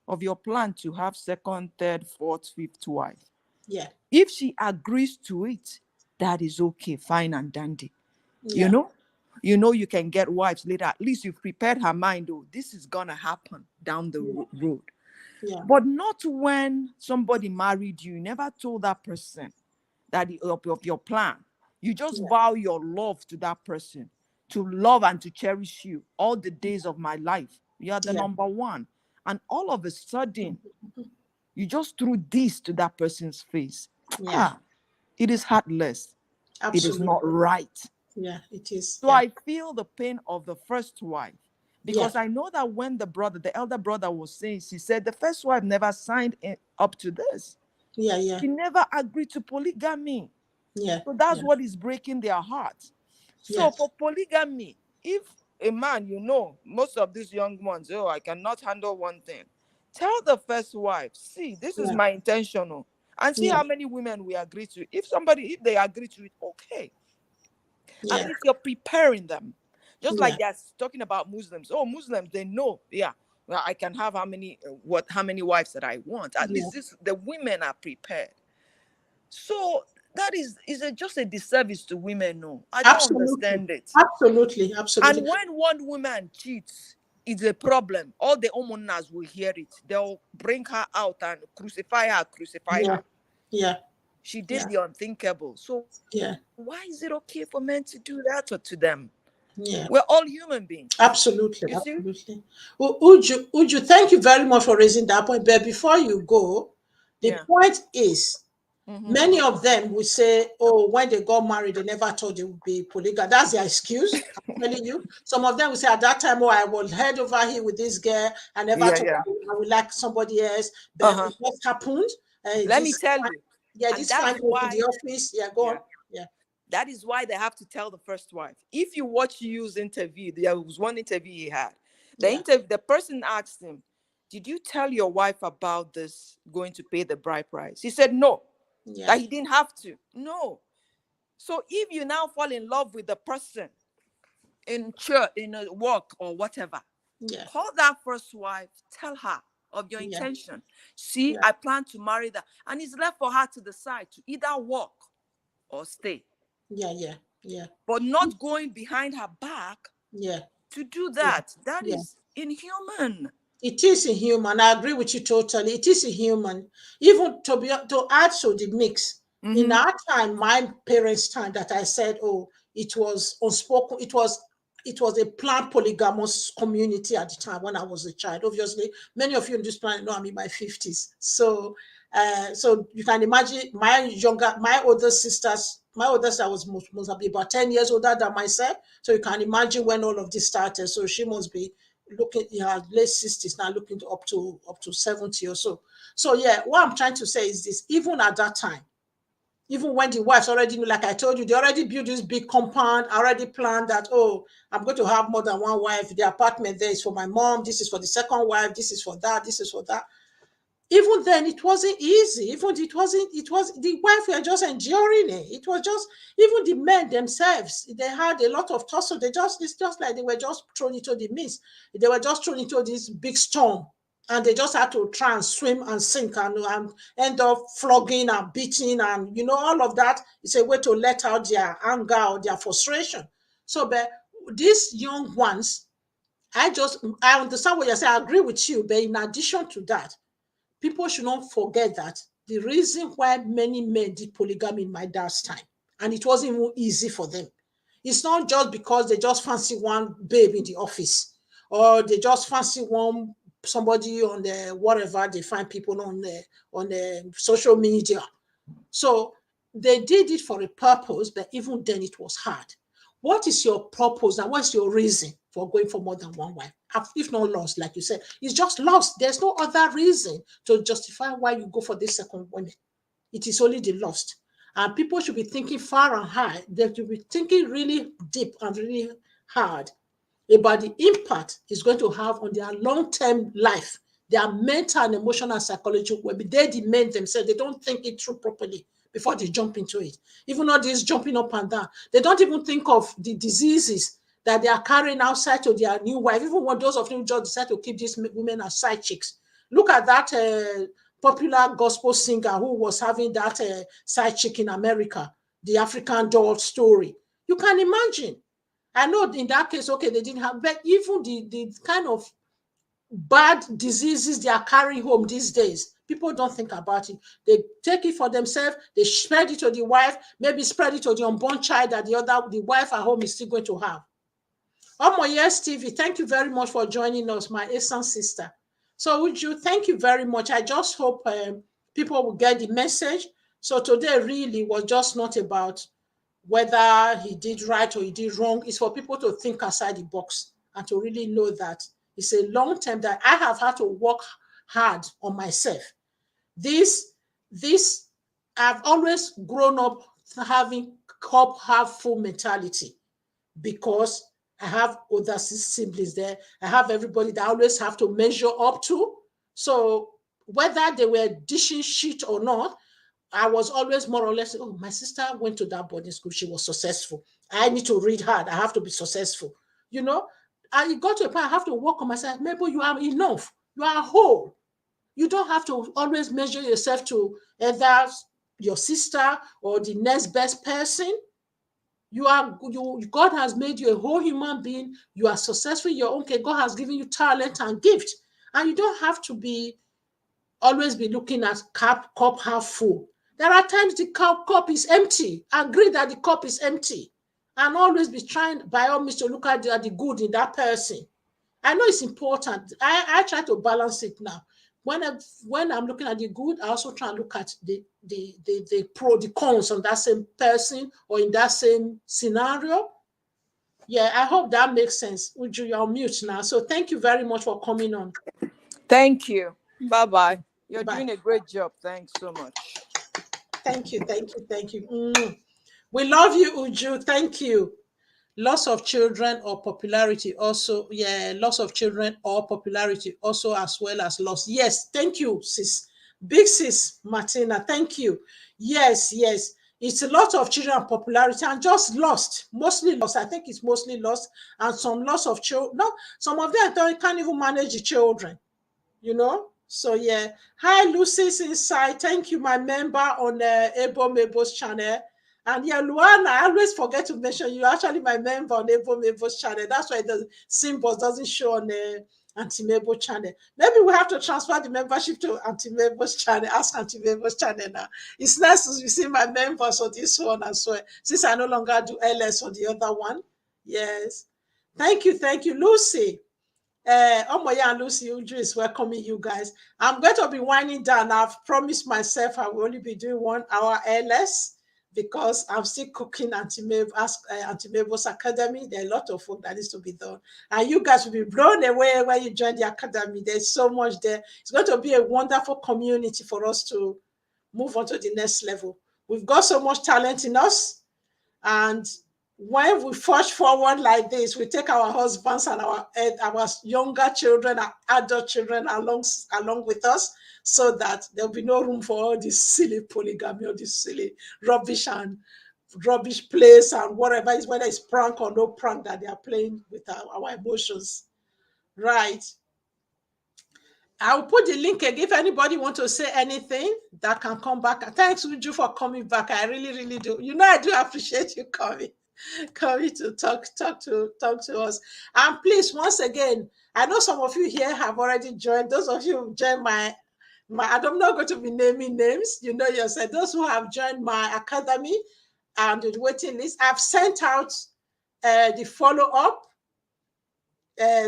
of your plan to have second, third, fourth, fifth wife. Yeah. If she agrees to it, that is okay, fine and dandy. You Yeah. know, you can get wives later. At least you've prepared her mind. Oh, this is gonna happen down the road. Yeah. But not when somebody married you. You never told that person that of your plan. You just Yeah. vow your love to that person, to love and to cherish you all the days of my life. You are the Yeah. number one. And all of a sudden, you just threw this to that person's face. Yeah. It is heartless. It is not Absolutely. right. Yeah, it is. So Yeah. I feel the pain of the first wife Yeah. because I know that when the elder brother was saying, she said the first wife never signed up to this. Yeah. Yeah. She never agreed to polygamy. Yeah. So that's Yeah. what is breaking their hearts. Yeah. So for polygamy, if a man, most of these young ones, oh, I cannot handle one thing. Tell the first wife, see, this is Yeah. my intentional, and see Yeah. how many women we agree to. If they agree to it, okay. At Yeah. least you're preparing them. Just Yeah. like they're talking about Muslims. Oh, Muslims, they know, yeah. Well, I can have how many wives that I want. At Yeah. least the women are prepared. So that is just a disservice to women. No, I don't Absolutely. understand it. Absolutely. And Absolutely. when one woman cheats, it's a problem. All the homeowners will hear it. They'll bring her out and crucify her, crucify Yeah. her. Yeah. She did Yeah. the unthinkable. So Yeah. why is it okay for men to do that to them? Yeah. We're all human beings. Absolutely. You see? Absolutely. Uju, thank you very much for raising that point. But before you go, the Yeah. point is Mm-hmm. many of them will say, oh, when they got married, they never thought they would be polygamous. That's their excuse. I'm telling you. Some of them will say, at that time, oh, I was head over here with this girl. I never Yeah, thought yeah. I would like somebody else. But Uh-huh. it just happened. Let me This, tell you. yeah, And this fine that's girl in the why, office. Yeah, go on. yeah, Yeah, that is why they have to tell the first wife. If you watch Yu's interview, there was one interview he had. yeah, The person asked him, did you tell your wife about this going to pay the bride price? He said no, yeah, that he didn't have to. No. So if you now fall in love with the person in church, in a work or whatever, yeah, call that first wife, tell her of your yeah, intention. See, yeah, I plan to marry that. And it's left for her to decide to either walk or stay, yeah, yeah, yeah, but not going behind her back yeah, to do yeah, that. That yeah. is inhuman. It is inhuman. I agree with you totally. It is inhuman. Even to add to the mix, in Mm-hmm. our time, my parents' time, that I said, oh, it was unspoken. It was a planned polygamous community at the time when I was a child. Obviously, many of you in this planet know I'm in my 50s. So you can imagine my older sisters, my older sister was must be about 10 years older than myself. So you can imagine when all of this started. So she must be looking in her late 60s now, looking to up to 70 or so. So yeah, what I'm trying to say is this: even at that time, even when the wives already knew, like I told you, they already built this big compound, already planned that, oh, I'm going to have more than one wife. The apartment there is for my mom, this is for the second wife, this is for that, this is for that. Even then, it wasn't easy. Even it was the wife were just enduring it. It was just, even the men themselves, they had a lot of tussle. It's just like they were just thrown into the mist. They were just thrown into this big storm, and they just had to try and swim and sink, and end up flogging and beating, and all of that is a way to let out their anger or their frustration. So, but these young ones, I understand what you're saying. I agree with you, but in addition to that, people should not forget that the reason why many men did polygamy in my dad's time, and it wasn't even easy for them, it's not just because they just fancy one babe in the office, or they just fancy one somebody on the whatever they find people on the social media. So they did it for a purpose, but even then it was hard. What is your purpose and what's your reason? for going for more than one wife. If not lost, like you said, it's just lost. There's no other reason to justify why you go for this second woman. It is only the lust. And people should be thinking far and high. They should be thinking really deep and really hard about the impact it's going to have on their long-term life, their mental and emotional and psychological well-being. They demand themselves. They don't think it through properly before they jump into it. Even though this jumping up and down, they don't even think of the diseases that they are carrying outside to their new wife. Even when those of them just decide to keep these women as side chicks. Look at that popular gospel singer who was having that side chick in America, the African doll story. You can imagine. I know in that case, okay, they didn't have, but even the kind of bad diseases they are carrying home these days, people don't think about it. They take it for themselves, they spread it to the wife, maybe spread it to the unborn child that the wife at home is still going to have. Yes, Stevie, thank you very much for joining us, my Asian sister. So Uju, thank you very much. I just hope people will get the message. So today really was just not about whether he did right or he did wrong. It's for people to think outside the box and to really know that it's a long term that I have had to work hard on myself. This, I've always grown up having cup half full mentality because I have other siblings there. I have everybody that I always have to measure up to. So whether they were dishing shit or not, I was always more or less, oh, my sister went to that boarding school. She was successful. I need to read hard. I have to be successful. You know, I got to a point I have to work on myself. Maybe you are enough. You are whole. You don't have to always measure yourself to either your sister or the next best person. God has made you a whole human being. You are successful in your own case. God has given you talent and gift. And you don't have to always be looking at cup half full. There are times the cup is empty. Agree that the cup is empty. And always be trying by all means to look at the good in that person. I know it's important. I try to balance it now. When I'm looking at the good, I also try and look at the cons on that same person or in that same scenario. Yeah, I hope that makes sense. Uju, you're on mute now. So thank you very much for coming on. Thank you. Bye-bye. You're Bye. doing a great job. Thanks so much. Thank you, thank you, thank you. We love you, Uju. Thank you. Loss of children or popularity also, yeah, loss of children or popularity also as well as loss. Yes, thank you, sis. Big sis, Martina, thank you. Yes, yes. It's a lot of children and popularity and just lost, mostly lost. I think it's mostly lost and some loss of children. No, some of them can't even manage the children, you know. So yeah. Hi, Lucy's Inside. Thank you, my member on Ebo Mebo's channel. And yeah, Luana, I always forget to mention you're actually my member on Ebo Mebo's channel. That's why the symbols doesn't show on the Auntie Mebo channel. Maybe we have to transfer the membership to Auntie Mebo's channel. Ask Auntie Mebo's channel now. It's nice to see my members on this one as well, since I no longer do LS on the other one. Yes. Thank you, Lucy. Omoya and Lucy Uju is welcoming you guys. I'm going to be winding down. I've promised myself I will only be doing 1 hour LS because I'm still cooking Auntie Mabel's Academy. There are a lot of work that needs to be done. And you guys will be blown away when you join the Academy. There's so much there. It's going to be a wonderful community for us to move on to the next level. We've got so much talent in us. And when we forge forward like this, we take our husbands and our younger children, our adult children along with us, so that there'll be no room for all this silly polygamy or this silly rubbish and rubbish plays and whatever is, whether it's prank or no prank that they are playing with our emotions. Right. I'll put the link again if anybody wants to say anything that can come back. Thanks, Uju, for coming back. I really, really do. You know, I do appreciate you coming to talk to us. And please, once again, I know some of you here have already joined. Those of you who joined my I'm not going to be naming names. You know yourself. Those who have joined my academy and the waiting list, I've sent out the follow-up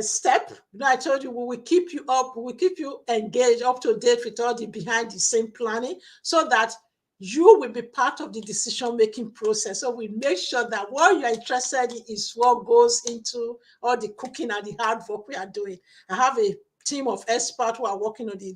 step. You know, I told you we will keep you up, we will keep you engaged, up to date with all the behind the scene planning, so that you will be part of the decision-making process. So we make sure that what you're interested in is what goes into all the cooking and the hard work we are doing. I have a team of experts who are working on the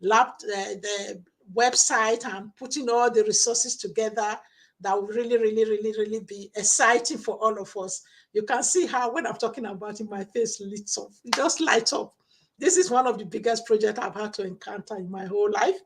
the website and putting all the resources together that will really, really, really, really be exciting for all of us. You can see how when I'm talking about it, my face lights up. It just lights up. This is one of the biggest projects I've had to encounter in my whole life.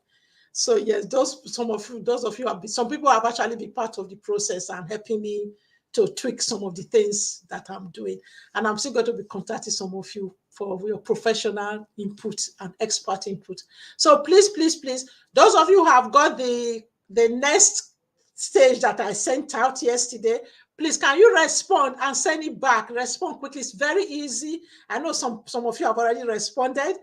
So yes, those of you have been, some people have actually been part of the process and helping me to tweak some of the things that I'm doing. And I'm still going to be contacting some of you for your professional input and expert input. So please, please, please, those of you who have got the next stage that I sent out yesterday, please can you respond and send it back? Respond quickly. It's very easy. I know some of you have already responded.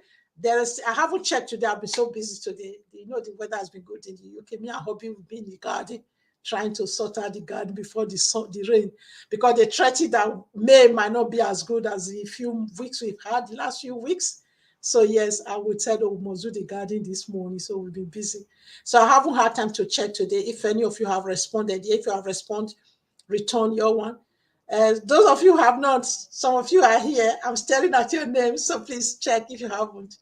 I haven't checked today. I've been so busy today. You know, the weather has been good in the UK. Me and hubby will be in the garden trying to sort out the garden before the rain, because they threatened that May might not be as good as the few weeks we've had the last few weeks. So yes, I would say that we must do the garden this morning. So we've been busy. So I haven't had time to check today. If any of you have responded, if you have responded, return your one. Those of you who have not, some of you are here. I'm staring at your names, so please check if you haven't.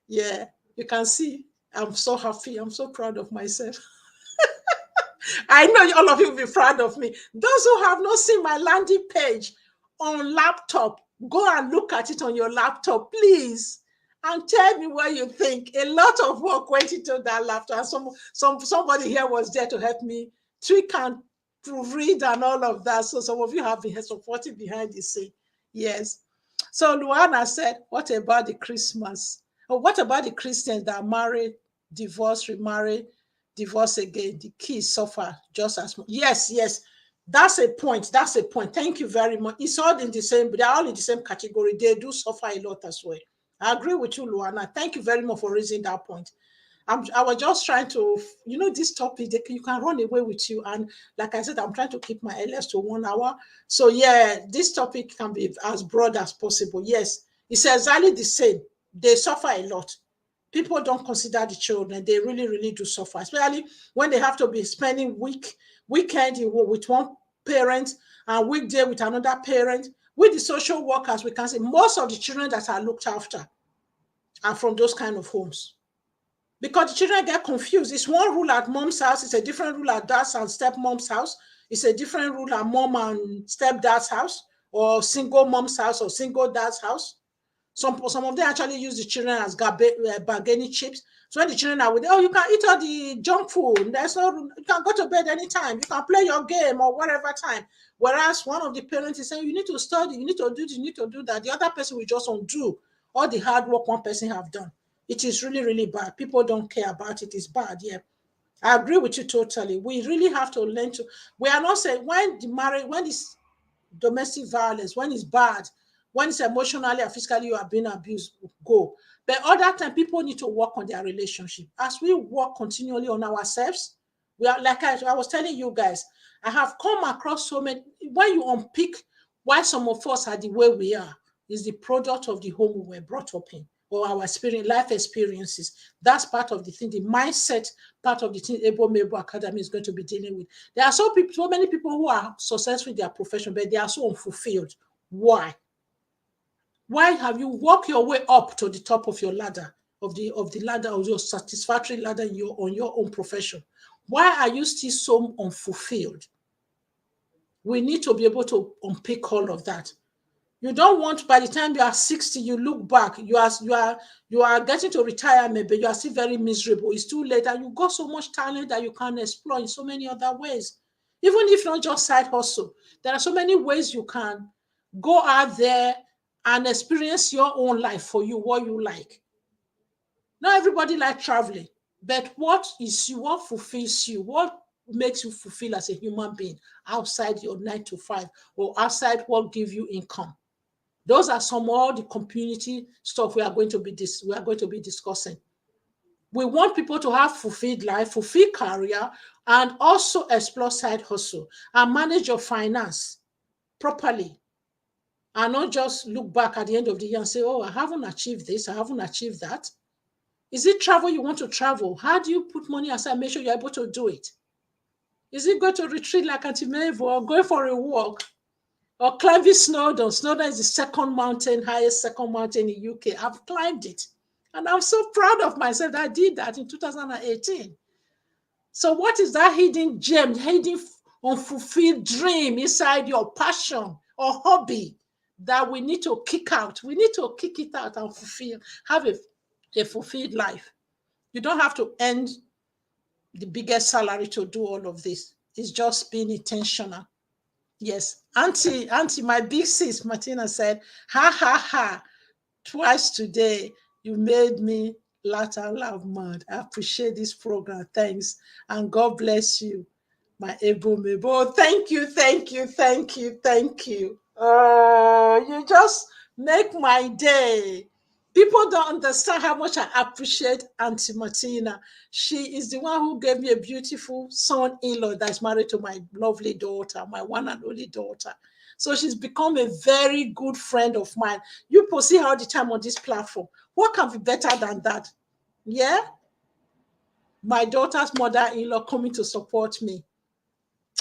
Yeah, you can see I'm so happy. I'm so proud of myself. I know all of you will be proud of me. Those who have not seen my landing page on laptop, go and look at it on your laptop, please, and tell me what you think. A lot of work went into that laptop, and somebody here was there to help me tweak and proofread and all of that. So some of you have been supporting behind the scene. Yes. So Luana said, "What about the Christmas? Or what about the Christians that marry, divorce, remarry, divorce again? The kids suffer just as much." Yes, yes, that's a point. That's a point. Thank you very much. It's all in the same. They're all in the same category. They do suffer a lot as well. I agree with you, Luana. Thank you very much for raising that point. I was just trying to, this topic, you can run away with you. And like I said, I'm trying to keep my LS to 1 hour. So yeah, this topic can be as broad as possible. Yes, it's exactly the same. They suffer a lot. People don't consider the children. They really, really do suffer, especially when they have to be spending weekend with one parent and weekday with another parent. With the social workers, we can say most of the children that are looked after are from those kind of homes, because the children get confused. It's one rule at mom's house, it's a different rule at dad's and stepmom's house. It's a different rule at mom and stepdad's house, or single mom's house or single dad's house. Some of them actually use the children as bargaining chips. So when the children are with, oh, you can eat all the junk food. There's no, you can go to bed anytime. You can play your game or whatever time. Whereas one of the parents is saying, you need to study, you need to do this, you need to do that. The other person will just undo all the hard work one person have done. It is really, really bad. People don't care about it. It's bad, yeah. I agree with you totally. We really have to learn to, we are not saying when the marriage, when it's domestic violence, when it's bad, when it's emotionally and physically you are being abused, go. But other time, people need to work on their relationship. As we work continually on ourselves, we are, like I was telling you guys, I have come across so many, when you unpick why some of us are the way we are, is the product of the home we were brought up in, or our experience, life experiences. That's part of the thing, the mindset part of the thing Able Mabo Academy is going to be dealing with. There are so many people who are successful in their profession, but they are so unfulfilled. Why? Why have you worked your way up to the top of your ladder, of the ladder, of your satisfactory ladder on your own profession? Why are you still so unfulfilled? We need to be able to unpick all of that. You don't want, by the time you are 60, you look back, you are getting to retirement, but you are still very miserable. It's too late, and you got so much talent that you can explore in so many other ways. Even if not just side hustle, there are so many ways you can go out there and experience your own life for you, what you like. Not everybody likes traveling, but what fulfills you, what makes you fulfill as a human being outside your 9 to 5, or outside what gives you income. Those are some of the community stuff we are going to be discussing. We want people to have fulfilled life, fulfilled career, and also explore side hustle and manage your finance properly, and not just look back at the end of the year and say, oh, I haven't achieved this, I haven't achieved that. Is it travel you want to travel? How do you put money aside, make sure you're able to do it? Is it going to retreat like Auntie Mabel or going for a walk? Or climbing Snowdon. Snowdon is the highest second mountain in UK. I've climbed it. And I'm so proud of myself that I did that in 2018. So what is that hidden gem, hidden unfulfilled dream inside your passion or hobby that we need to kick out? We need to kick it out and have a fulfilled life. You don't have to earn the biggest salary to do all of this. It's just being intentional. Yes. Auntie, my big sis, Martina said, ha, ha, ha, twice today. You made me laugh and laugh mad. I appreciate this program. Thanks. And God bless you, my Ebo Mebo. Thank you, thank you, thank you, thank you. You just make my day. People don't understand how much I appreciate Auntie Martina. She is the one who gave me a beautiful son-in-law that's married to my lovely daughter, my one and only daughter. So she's become a very good friend of mine. You people see all the time on this platform. What can be better than that? Yeah? My daughter's mother-in-law coming to support me.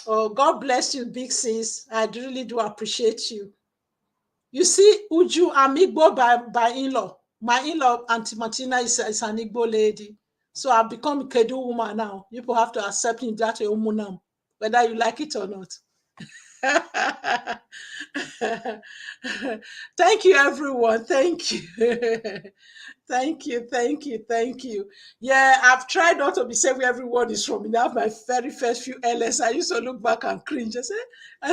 Oh, God bless you, big sis. I really do appreciate you. You see, Uju, I'm Igbo by in-law. My in-law, Auntie Martina, is an Igbo lady. So I've become a Kedu woman now. People have to accept me that Omunam, whether you like it or not. Thank you, everyone. Thank you. Thank you, thank you, thank you. Yeah, I've tried not to be saying where everyone is from. In my very first few LS, I used to look back and cringe. I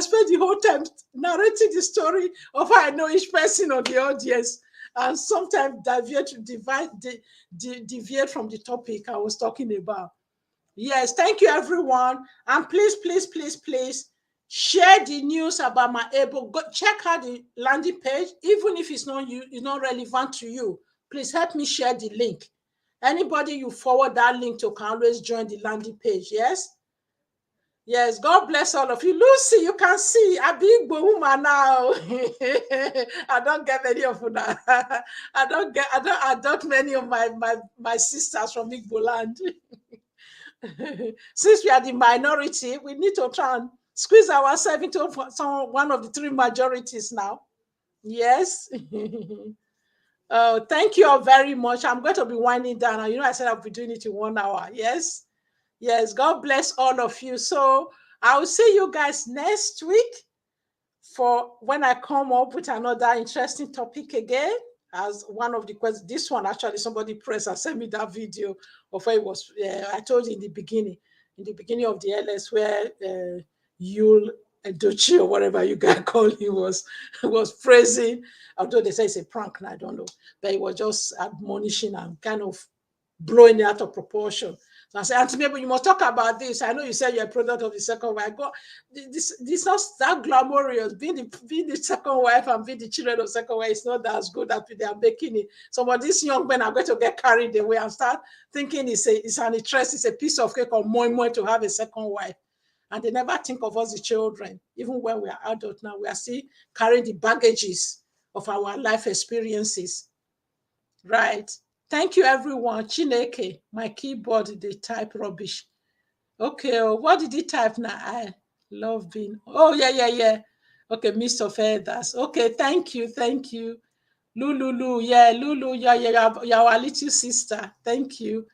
spent the whole time narrating the story of how I know each person of the audience, and sometimes deviate from the topic I was talking about. Yes, thank you, everyone. And please, please, please, please share the news about my able. Go check out the landing page, even if it's not relevant to you. Please help me share the link. Anybody you forward that link to can always join the landing page. Yes. Yes, God bless all of you. Lucy, you can see a big woman now. I don't get many of that. I don't adopt many of my sisters from Igbo land. Since we are the minority, we need to try and squeeze ourselves into one of the three majorities now. Yes. Oh, thank you all very much. I'm going to be winding down. You know, I said I'll be doing it in 1 hour. Yes. Yes. God bless all of you. So I will see you guys next week for when I come up with another interesting topic again. As one of the questions, this one actually somebody pressed and sent me that video of where it was. I told you in the beginning of the LS where Yul Dochi or whatever you guys call him was praising. Although they say it's a prank, and I don't know, but it was just admonishing and kind of blowing it out of proportion. So I said, Auntie Mabel, you must talk about this. I know you said you're a product of the second wife. God, this not that glamorous. Being the second wife and being the children of second wife is not as good as they are making it. Some of these young men are going to get carried away and start thinking it's an interest, it's a piece of cake or more to have a second wife. And they never think of us, the children. Even when we are adults now, we are still carrying the baggages of our life experiences. Right. Thank you, everyone. Chineke, my keyboard, they type rubbish. Okay, what did he type now? I love being. Oh, yeah. Okay, Mist of Feathers. Okay, thank you. Lulu, yeah, Lulu, you're our little sister. Thank you.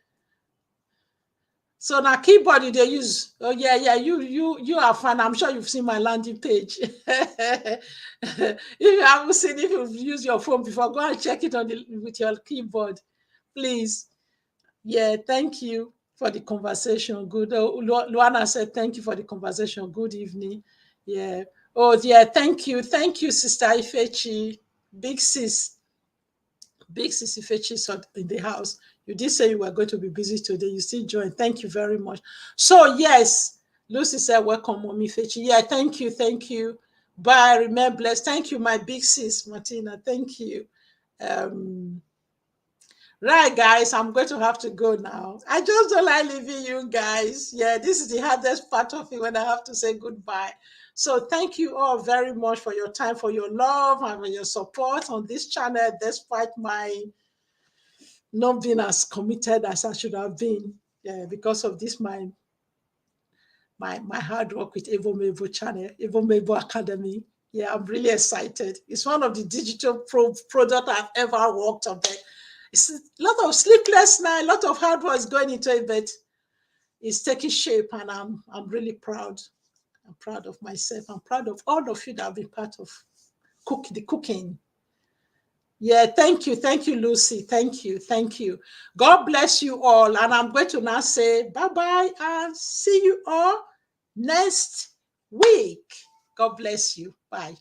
So now keyboard they use. Oh yeah, you are fun. I'm sure you've seen my landing page. If you haven't seen, if you've used your phone before, go and check it with your keyboard, please. Yeah, thank you for the conversation. Good. Luana said thank you for the conversation. Good evening. Yeah. Oh yeah, thank you, Sister Ifechi, big sis. Big Sissy Fetchis in the house. You did say you were going to be busy today. You still joined. Thank you very much. So, yes, Lucy said, welcome, Mommy Fetchi. Yeah, thank you. Bye. Remain blessed. Thank you, my big sis, Martina. Thank you. Right, guys, I'm going to have to go now. I just don't like leaving you guys. Yeah, this is the hardest part of it when I have to say goodbye. So thank you all very much for your time, for your love, and for your support on this channel, despite my not being as committed as I should have been, because of this, my my hard work with Evo Mabo channel, Evo Mabo Academy. Yeah, I'm really excited. It's one of the digital product I've ever worked on. It's a lot of sleepless night, a lot of hard work is going into it, but it's taking shape, and I'm really proud. I'm proud of myself. I'm proud of all of you that have been part of the cooking. Yeah, thank you, Lucy. Thank you. God bless you all. And I'm going to now say bye-bye and see you all next week. God bless you. Bye.